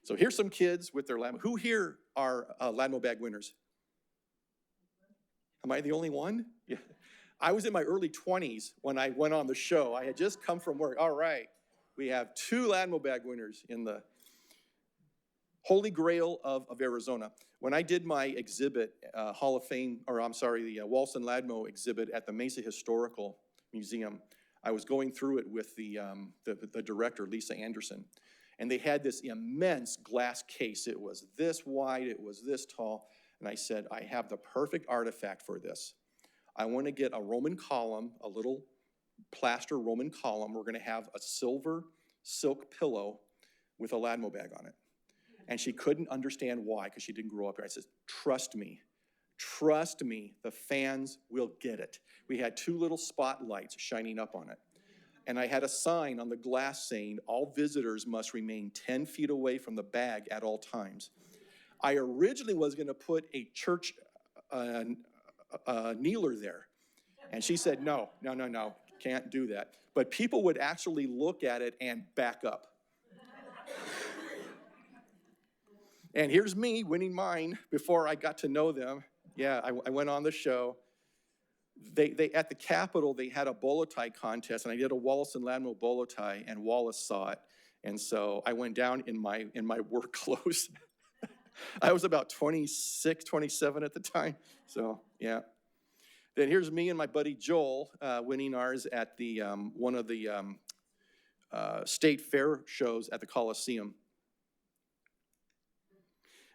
So here's some kids with their Ladmo. Who here are Ladmo bag winners? Am I the only one? Yeah. I was in my early 20s when I went on the show. I had just come from work. All right, we have 2 Ladmo bag winners in the Holy Grail of Arizona. When I did my exhibit, Hall of Fame, the Wallace and Ladmo exhibit at the Mesa Historical Museum, I was going through it with the director, Lisa Anderson, and they had this immense glass case. It was this wide, it was this tall, and I said, I have the perfect artifact for this. I want to get a Roman column, a little plaster Roman column. We're going to have a silver silk pillow with a Ladmo bag on it. And she couldn't understand why, because she didn't grow up there. I said, trust me, the fans will get it. We had 2 little spotlights shining up on it. And I had a sign on the glass saying, all visitors must remain 10 feet away from the bag at all times. I originally was gonna put a church kneeler there. And she said, no, can't do that. But people would actually look at it and back up. And here's me winning mine before I got to know them. Yeah, I went on the show. They at the Capitol, they had a bolo tie contest, and I did a Wallace and Ladmo bolo tie, and Wallace saw it. And so I went down in my work clothes. I was about 26, 27 at the time. So, yeah. Then here's me and my buddy Joel winning ours at the one of the state fair shows at the Coliseum.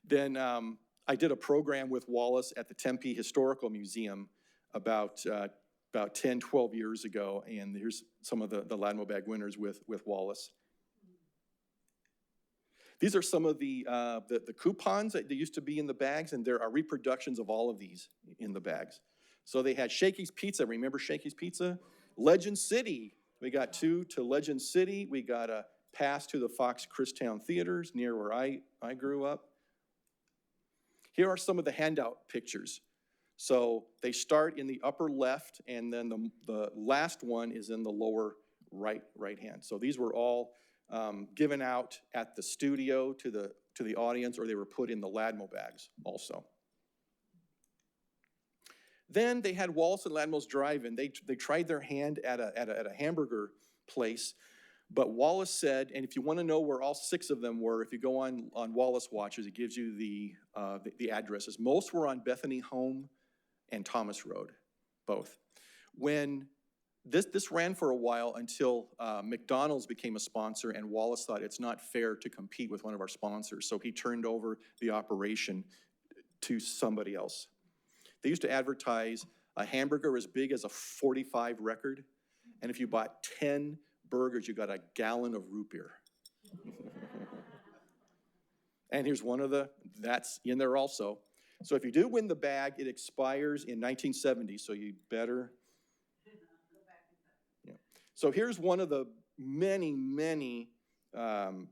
Then I did a program with Wallace at the Tempe Historical Museum about 10, 12 years ago, and here's some of the Ladmo bag winners with Wallace. These are some of the coupons that used to be in the bags, and there are reproductions of all of these in the bags. So they had Shakey's Pizza. Remember Shakey's Pizza? Legend City. We got 2 to Legend City. We got a pass to the Fox Christown Theaters near where I grew up. Here are some of the handout pictures. So they start in the upper left, and then the last one is in the lower right hand. So these were all given out at the studio to the audience, or they were put in the Ladmo bags also. Then they had Wallace and Ladmo's Drive-In. They tried their hand at a hamburger place, but Wallace said, and if you want to know where all 6 of them were, if you go on Wallace Watches, it gives you the addresses. Most were on Bethany Home and Thomas Road, both. When this ran for a while until McDonald's became a sponsor, and Wallace thought it's not fair to compete with one of our sponsors, so he turned over the operation to somebody else. They used to advertise a hamburger as big as a 45 record, and if you bought 10 burgers, you got a gallon of root beer. And here's one of that's in there also. So if you do win the bag, it expires in 1970, so you better. Yeah. So here's one of the many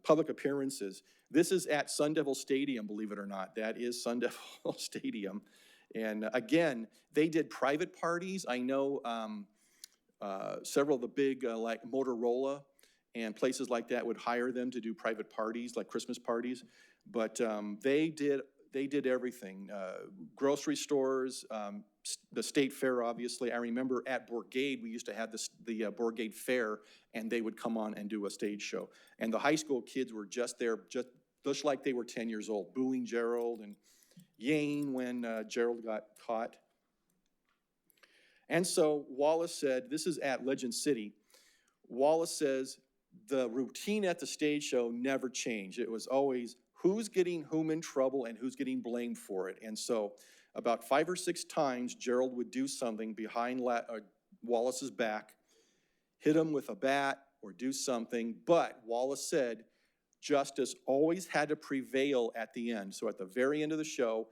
public appearances. This is at Sun Devil Stadium, believe it or not. That is Sun Devil Stadium. And again, they did private parties. I know several of the big, like Motorola and places like that would hire them to do private parties, like Christmas parties. But they did everything. Grocery stores, the state fair, obviously. I remember at Bourgade, we used to have the Bourgade Fair, and they would come on and do a stage show. And the high school kids were just there, just like they were 10 years old, booing Gerald and yaying when Gerald got caught. And so Wallace said, this is at Legend City, Wallace says, the routine at the stage show never changed. It was always who's getting whom in trouble and who's getting blamed for it. And so about 5 or 6 times, Gerald would do something behind Wallace's back, hit him with a bat or do something. But Wallace said justice always had to prevail at the end. So at the very end of the show,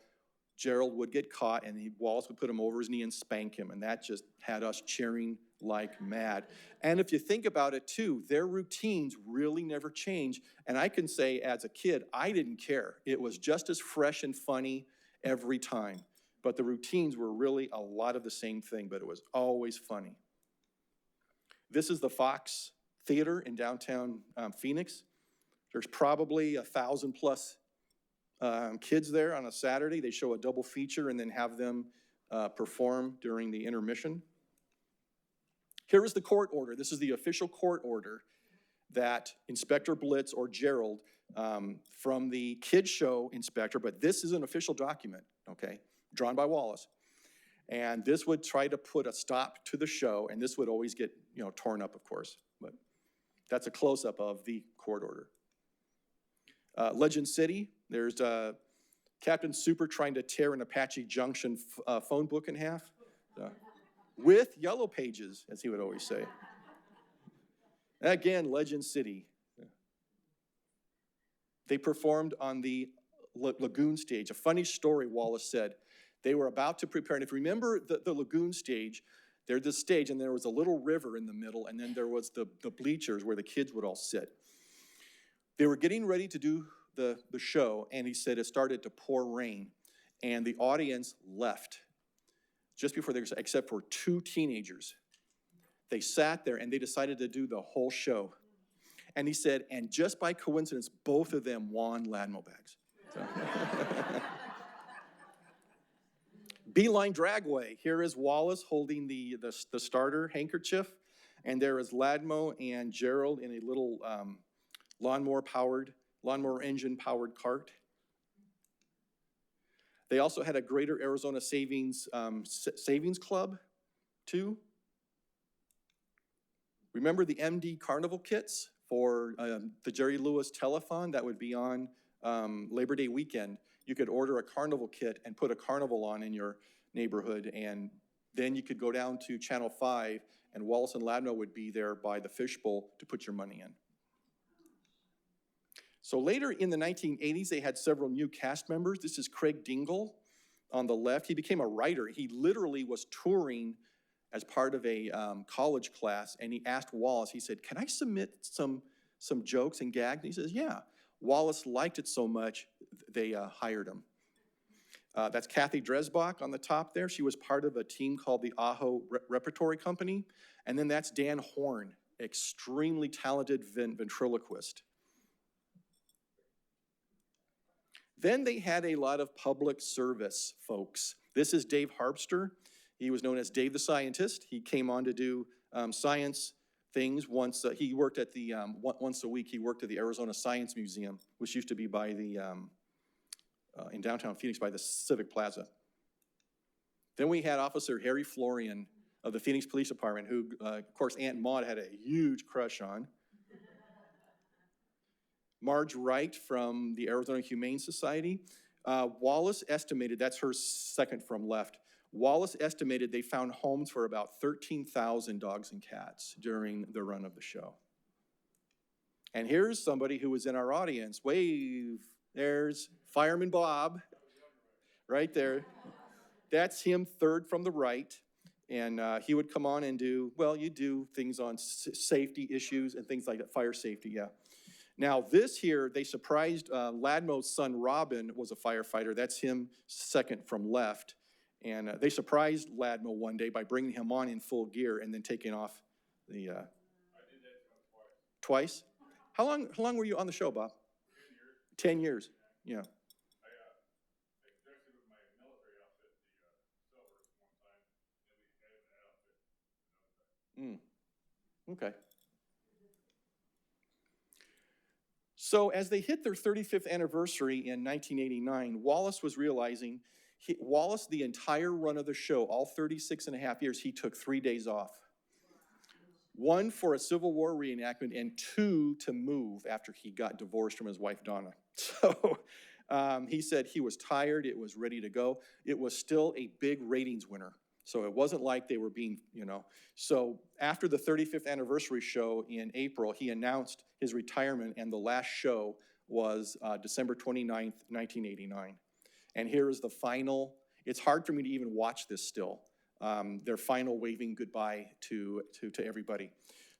Gerald would get caught and Wallace would put him over his knee and spank him. And that just had us cheering like mad. And if you think about it too, their routines really never change. And I can say as a kid, I didn't care. It was just as fresh and funny every time. But the routines were really a lot of the same thing, but it was always funny. This is the Fox Theater in downtown Phoenix. There's probably 1,000 plus kids there on a Saturday. They show a double feature and then have them perform during the intermission. Here is the court order. This is the official court order that Inspector Blitz or Gerald from the kids show inspector, but this is an official document, okay, drawn by Wallace. And this would try to put a stop to the show, and this would always get, torn up, of course. But that's a close-up of the court order. Legend City, there's Captain Super trying to tear an Apache Junction phone book in half. With yellow pages, as he would always say. Again, Legend City. They performed on the Lagoon stage. A funny story, Wallace said. They were about to prepare, and if you remember the Lagoon stage, there's the stage, and there was a little river in the middle, and then there was the bleachers where the kids would all sit. They were getting ready to do the show, and he said it started to pour rain, and the audience left. Just before they, except for 2 teenagers. They sat there and they decided to do the whole show. And he said, and just by coincidence, both of them won Ladmo bags. So. Beeline Dragway. Here is Wallace holding the starter handkerchief. And there is Ladmo and Gerald in a little lawnmower engine powered cart. They also had a Greater Arizona Savings Club, too. Remember the MD Carnival kits for the Jerry Lewis Telethon that would be on Labor Day weekend? You could order a carnival kit and put a carnival on in your neighborhood, and then you could go down to Channel 5, and Wallace and Ladmo would be there by the fishbowl to put your money in. So later in the 1980s, they had several new cast members. This is Craig Dingle on the left. He became a writer. He literally was touring as part of a college class, and he asked Wallace, he said, can I submit some jokes and gags? And he says, yeah. Wallace liked it so much, they hired him. That's Kathy Dresbach on the top there. She was part of a team called the Aho Repertory Company. And then that's Dan Horn, extremely talented ventriloquist. Then they had a lot of public service folks. This is Dave Harpster. He was known as Dave the Scientist. He came on to do science things once. He worked at the, once a week, he worked at the Arizona Science Museum, which used to be by the, in downtown Phoenix by the Civic Plaza. Then we had Officer Harry Florian of the Phoenix Police Department, who, of course, Aunt Maud had a huge crush on. Marge Wright from the Arizona Humane Society. Wallace estimated, that's her second from left, Wallace estimated they found homes for about 13,000 dogs and cats during the run of the show. And here's somebody who was in our audience. Wave, there's Fireman Bob, right there. That's him third from the right. And he would come on and do, well, you do things on safety issues and things like that, fire safety, yeah. Now this here, they surprised, Ladmo's son Robin was a firefighter. That's him second from left. And they surprised Ladmo one day by bringing him on in full gear and then taking off the, I did that twice. twice? How long were you on the show, Bob? 10 years, yeah. Especially with my military outfit, the Silver one time, and we had that outfit another time. Okay. So as they hit their 35th anniversary in 1989, Wallace was realizing, Wallace, the entire run of the show, all 36 and a half years, he took 3 days off. 1 for a Civil War reenactment and 2 to move after he got divorced from his wife, Donna. So he said he was tired, it was ready to go. It was still a big ratings winner. So it wasn't like they were being, So after the 35th anniversary show in April, he announced his retirement, and the last show was December 29th, 1989. And here is the final, it's hard for me to even watch this still, their final waving goodbye to everybody.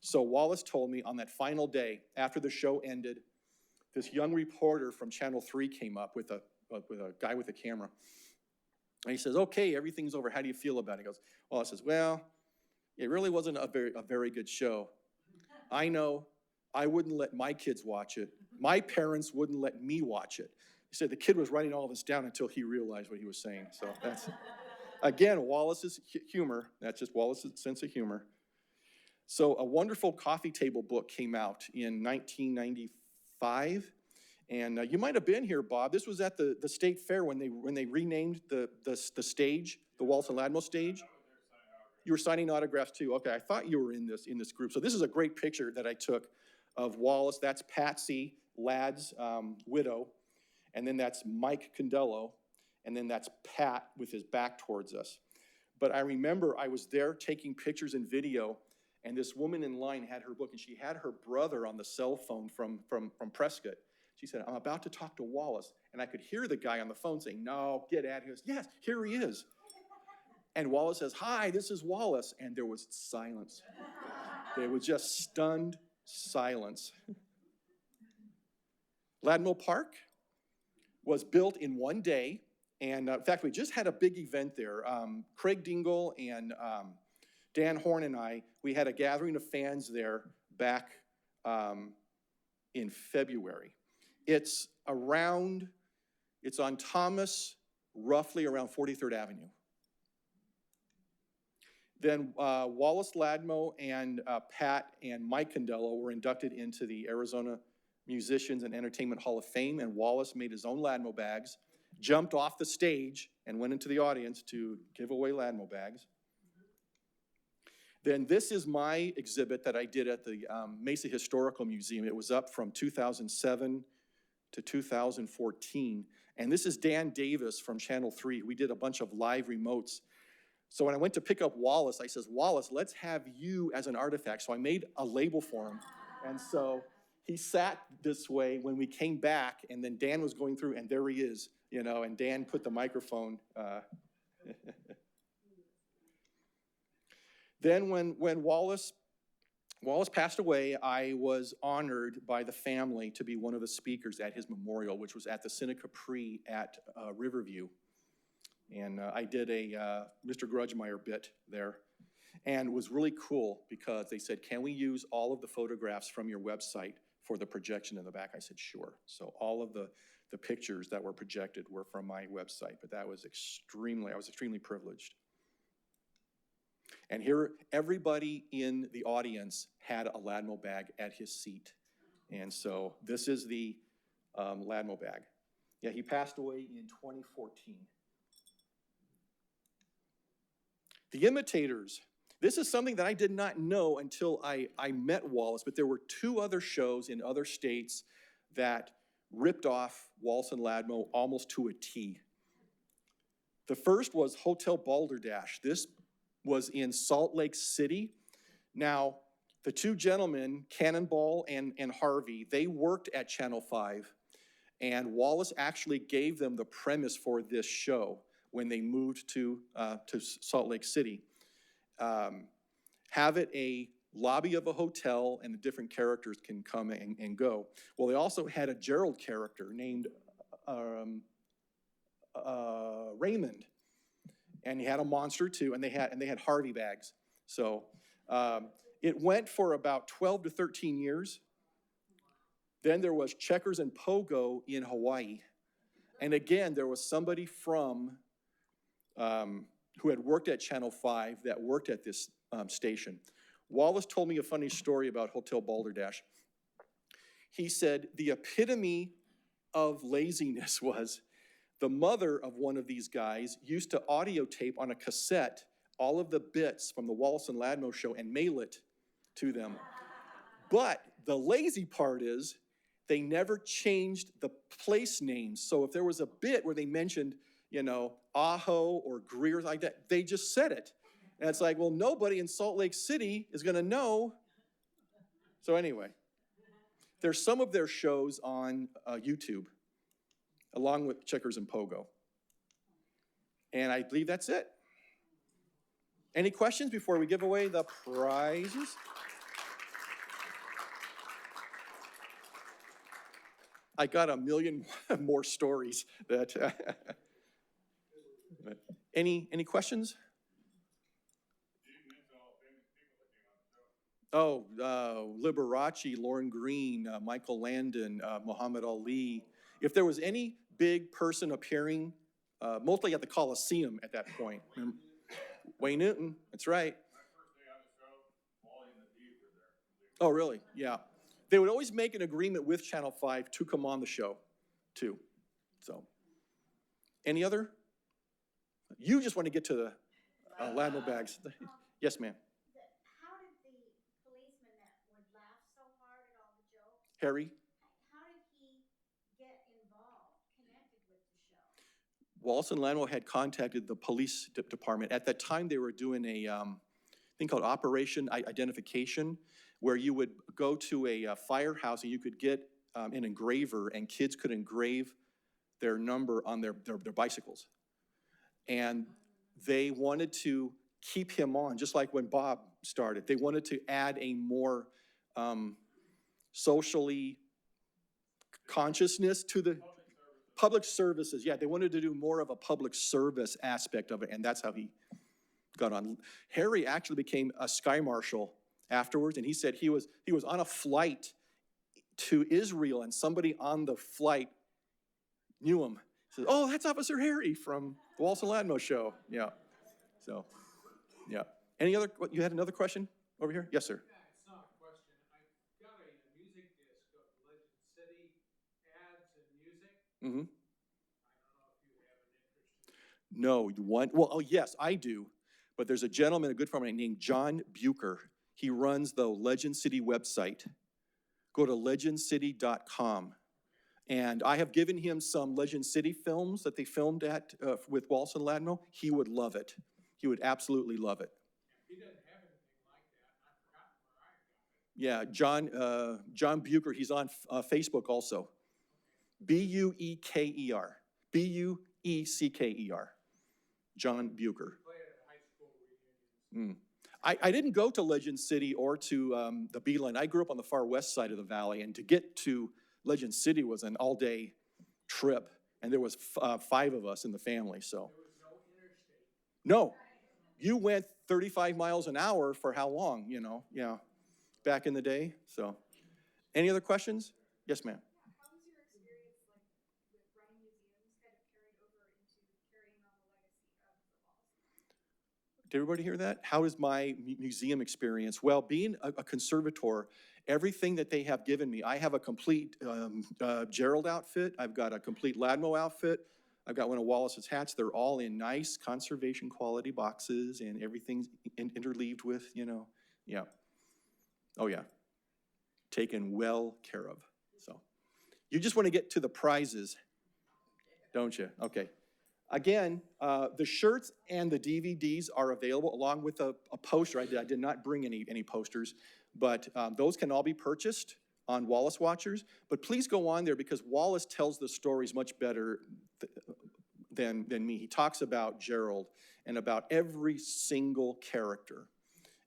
So Wallace told me on that final day, after the show ended, this young reporter from Channel 3 came up with a guy with a camera. And he says, okay, everything's over. How do you feel about it? He goes, well, I says, well, it really wasn't a very good show. I know, I wouldn't let my kids watch it. My parents wouldn't let me watch it. He said the kid was writing all this down until he realized what he was saying. So that's, again, Wallace's humor. That's just Wallace's sense of humor. So a wonderful coffee table book came out in 1995. And you might have been here, Bob. This was at the state fair when they renamed the stage, the Wallace and Ladmo stage. You were signing autographs too. Okay, I thought you were in this group. So this is a great picture that I took of Wallace. That's Patsy, Lad's widow, and then that's Mike Condello, and then that's Pat with his back towards us. But I remember I was there taking pictures and video, and this woman in line had her book, and she had her brother on the cell phone from Prescott. She said, I'm about to talk to Wallace. And I could hear the guy on the phone saying, no, get out. He goes, yes, here he is. And Wallace says, hi, this is Wallace. And there was silence. There was just stunned silence. Ladmo Park was built in one day. And in fact, we just had a big event there. Craig Dingle and Dan Horn and I, we had a gathering of fans there back in February. It's on Thomas, roughly around 43rd Avenue. Then Wallace Ladmo and Pat and Mike Condello were inducted into the Arizona Musicians and Entertainment Hall of Fame, and Wallace made his own Ladmo bags, jumped off the stage and went into the audience to give away Ladmo bags. Then this is my exhibit that I did at the Mesa Historical Museum. It was up from 2007 to 2014. And this is Dan Davis from Channel 3. We did a bunch of live remotes. So when I went to pick up Wallace, I says, Wallace, let's have you as an artifact. So I made a label for him. And so he sat this way when we came back, and then Dan was going through, and there he is, and Dan put the microphone. Then when Wallace passed away, I was honored by the family to be one of the speakers at his memorial, which was at the Cine Capri at Riverview. And I did a Mr. Grudgemeyer bit there. And it was really cool because they said, can we use all of the photographs from your website for the projection in the back? I said, sure. So all of the pictures that were projected were from my website, but I was extremely privileged. And here, everybody in the audience had a Ladmo bag at his seat. And so this is the Ladmo bag. Yeah, he passed away in 2014. The Imitators. This is something that I did not know until I met Wallace, but there were 2 other shows in other states that ripped off Wallace and Ladmo almost to a T. The first was Hotel Balderdash. This was in Salt Lake City. Now, the 2 gentlemen, Cannonball and Harvey, they worked at Channel 5, And Wallace actually gave them the premise for this show when they moved to Salt Lake City. Have it a lobby of a hotel and the different characters can come and go. Well, they also had a Gerald character named Raymond, and he had a monster too, and they had Harvey bags. So it went for about 12 to 13 years. Then there was Checkers and Pogo in Hawaii. And again, there was somebody from who had worked at Channel 5 that worked at this station. Wallace told me a funny story about Hotel Balderdash. He said the epitome of laziness was the mother of one of these guys used to audio tape on a cassette all of the bits from the Wallace and Ladmo show and mail it to them. But the lazy part is they never changed the place names. So if there was a bit where they mentioned, Aho or Greer, like that, they just said it. And it's like, well, nobody in Salt Lake City is gonna know. So anyway, there's some of their shows on YouTube, along with Checkers and Pogo. And I believe that's it. Any questions before we give away the prizes? I got a million more stories that. Any questions? Oh, Liberace, Lauren Green, Michael Landon, Muhammad Ali. If there was any big person appearing, mostly at the Coliseum at that point. Wayne Newton, that's right. Oh, really? Yeah. They would always make an agreement with Channel 5 to come on the show, too. So, any other? You just want to get to the Ladmo bags. Yes, ma'am. How did the policeman that would laugh so hard at all the jokes, Harry? how did he get involved, connected with the show? Wallace and Ladmo had contacted the police department. At that time, they were doing a thing called Operation Identification, where you would go to a firehouse and you could get an engraver, and kids could engrave their number on their bicycles. And they wanted to keep him on, just like when Bob started. They wanted to add a more socially consciousness to the public services. Yeah, they wanted to do more of a public service aspect of it, and that's how he got on. Harry actually became a sky marshal afterwards, and he said he was on a flight to Israel, and somebody on the flight knew him. He said, "Oh, that's Officer Harry from the Wallace and Ladmo show." Yeah. So, yeah. Any other? You had another question over here? Yes, sir. Yeah, it's not a question. I've got a music disc of Legend City ads and music. Mm-hmm. I don't know if you have an interest in that. No, you want? Well, oh yes, I do. But there's a gentleman, a good friend of mine named John Bucher. He runs the Legend City website. Go to legendcity.com. And I have given him some Legend City films that they filmed at with Wallace and Ladmo. He would love it. He would absolutely love it. He doesn't have anything like that. I've forgotten where I got it. Yeah, John Bucher, he's on Facebook also. Buecker. Buecker. John Bucher. Play it at high school reunions. I didn't go to Legend City or to the Beeline. I grew up on the far west side of the valley, and to get to Legend City was an all-day trip, and there was 5 of us in the family, so. There was no interstate. No, you went 35 miles an hour for how long, yeah, back in the day, so. Any other questions? Yes, ma'am. How was your experience with running museums kind of carried over into carrying on the legacy of the Wallace? Did everybody hear that? How is my museum experience? Well, being a conservator, everything that they have given me, I have a complete Gerald outfit. I've got a complete Ladmo outfit. I've got one of Wallace's hats. They're all in nice conservation quality boxes, and everything's interleaved with, yeah. Oh, yeah. Taken well care of. So you just want to get to the prizes, don't you? Okay. Again, the shirts and the DVDs are available along with a poster. I did not bring any posters, but those can all be purchased on Wallace Watchers, but please go on there because Wallace tells the stories much better than me. He talks about Gerald and about every single character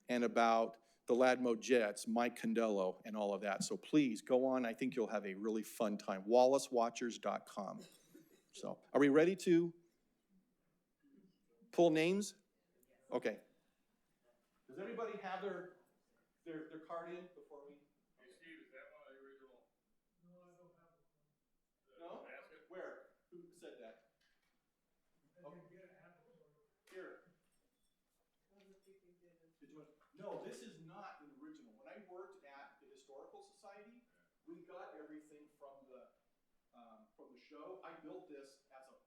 and about the Ladmo Jets, Mike Condello, and all of that. So please go on. I think you'll have a really fun time. WallaceWatchers.com. So are we ready to pull names? Okay. Does everybody have their card in before we? Hey, Steve, is that one of the original? No, I don't have one. No? Basket? Where? Who said that? I can get it, have it for you. Here. Did you want? No, this is not an original. When I worked at the Historical Society, we got everything from the show. I built this as a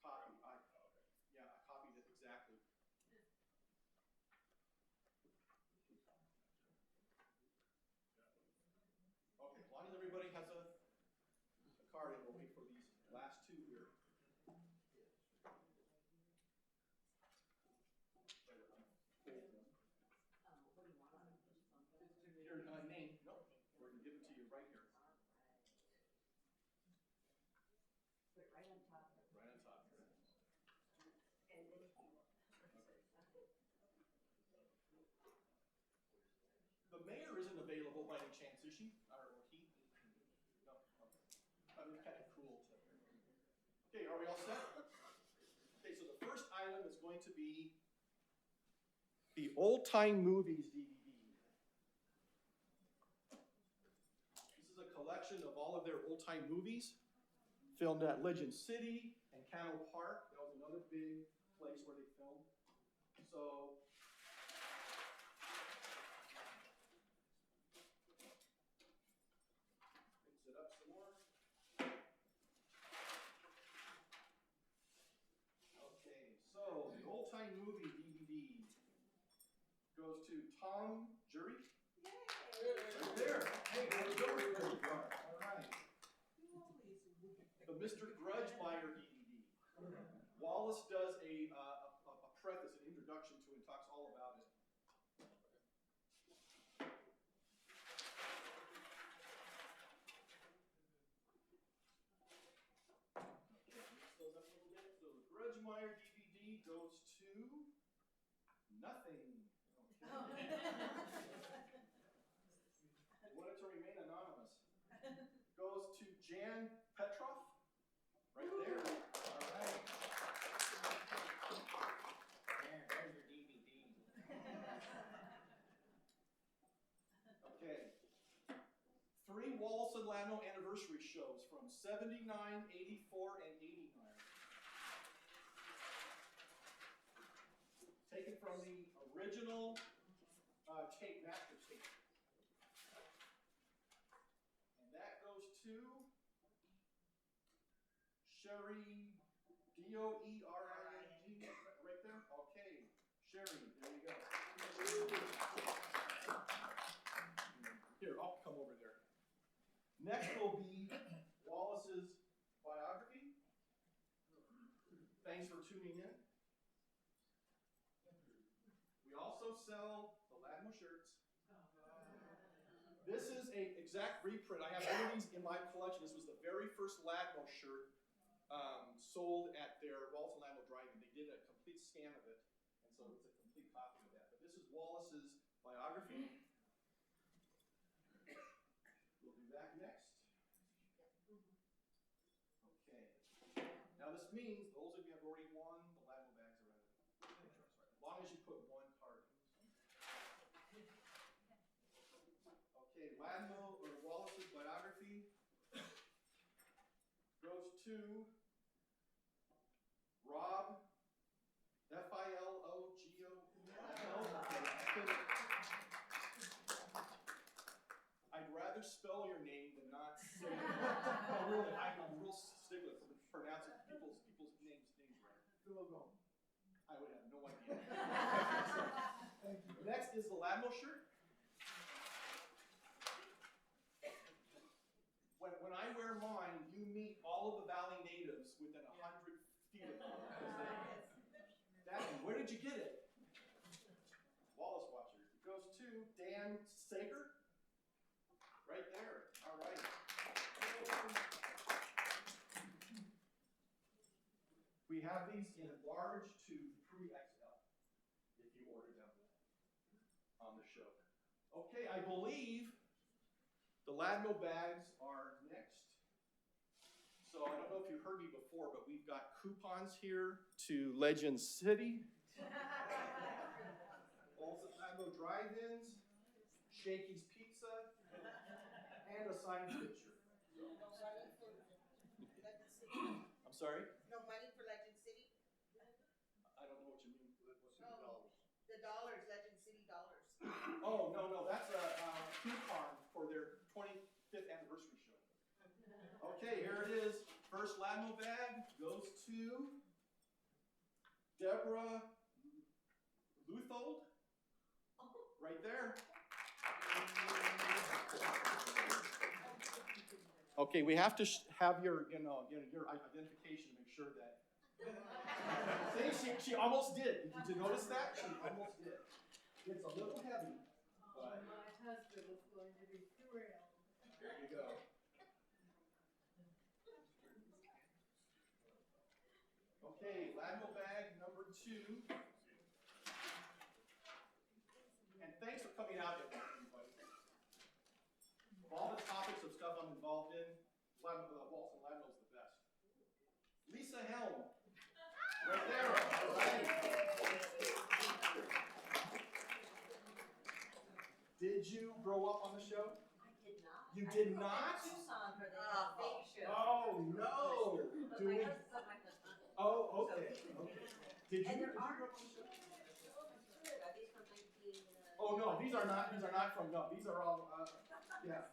copy. Yeah, I copied it exactly. Okay, as long as everybody has a card, and we'll wait for these last two here. Your name? Nope. We're gonna give it to you right here. Right on top. Right on top. The mayor isn't available by any chance, is she? Or he? No. Okay. I mean, it's kind of cool to. Okay, are we all set? Okay, so the first item is going to be the Old Time Movies DVD. This is a collection of all of their old time movies filmed at Legend City and Cano Park. That was another big place where they filmed. So mix it up some more. Okay, so the Old Time Movie DVD goes to Tom Jury. Right there. Hey, how's it going? All right. The Mr. Grudgemeyer DVD. Wallace does a preface, an introduction to it, and talks all about it. Okay, mix those up a little bit. So the Grudgemeyer DVD goes to nothing. Okay. They wanted to remain anonymous. Goes to Jan Petroff. Right there. All right. There, there's your DVD. Okay. 3 Wallace and Ladmo anniversary shows from 79, 84, and 89. Taken from the original tape, master tape. And that goes to Sherry, D-O-E-R-I-N-G, right there? Okay, Sherry, there you go. Here, I'll come over there. Next will be Wallace's biography. Thanks for tuning in. We also sell the Ladmo shirts. This is an exact reprint. I have one of these in my collection. This was the very first Ladmo shirt sold at their Wallace and Ladmo drive-in. They did a complete scan of it, and so it's a complete copy of that. But this is Wallace's biography. We'll do that next. Okay. Now this means those of you have already won, the Ladmo bags are out of it. As long as you put one card in. Okay, Ladmo or Wallace's biography goes to Rob, F-I-L-O-G-O. I'd rather spell your name than not say it. No, really, I'm real stickler for pronouncing people's names right. I would have no idea. Next is the Ladmo shirt. When I wear mine, you meet all of the Valley natives within 100 feet of me. Where did you get it? Wallace Watchers. It goes to Dan Sager. Right We have these in large to 3XL if you order them on the show. Okay, I believe the Ladmo bags are next. So I don't know if you heard me before, but we've got coupons here to Legend City, also Ladmo Drive-Ins, Shakey's Pizza, and a signed picture. No money for Legend City? I'm sorry? No money for Legend City? I don't know what you mean. The dollars, Legend City dollars. Oh, no, that's a coupon for their 25th anniversary show. Okay, here it is. First Ladmo bag goes to Deborah Luthold, right there. Okay, we have to have your identification to make sure that. See, she almost did. Did you notice that? She almost did. It's a little heavy, but My husband is going to be thrilled. there you go. Okay, Ladmo bag number 2. And thanks for coming out, everybody. Of all the topics of stuff I'm involved in, Wallace and Ladmo is the best. Lisa Helm, right there. All right. Did you grow up on the show? I did not. You did not? Tucson where they had a fake show. Oh, no. But Do my we? husband, but my husband. Oh, okay. Did you? And there did you are. grow up on the show? Are these from 19? Oh, no, these are not from, no, these are all, yeah.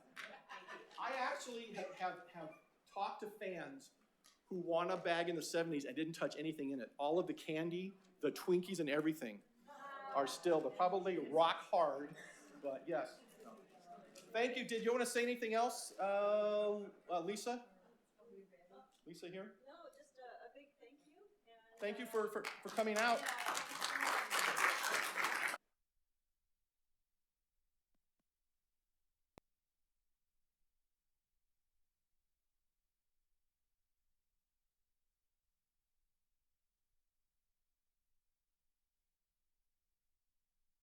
I actually have talked to fans who won a bag in the 70s and didn't touch anything in it. All of the candy, the Twinkies and everything are still, they're probably rock hard, but yes. Thank you. Did you want to say anything else, Lisa? Lisa here? No, just a big thank you. And, Thank you for coming out. yeah,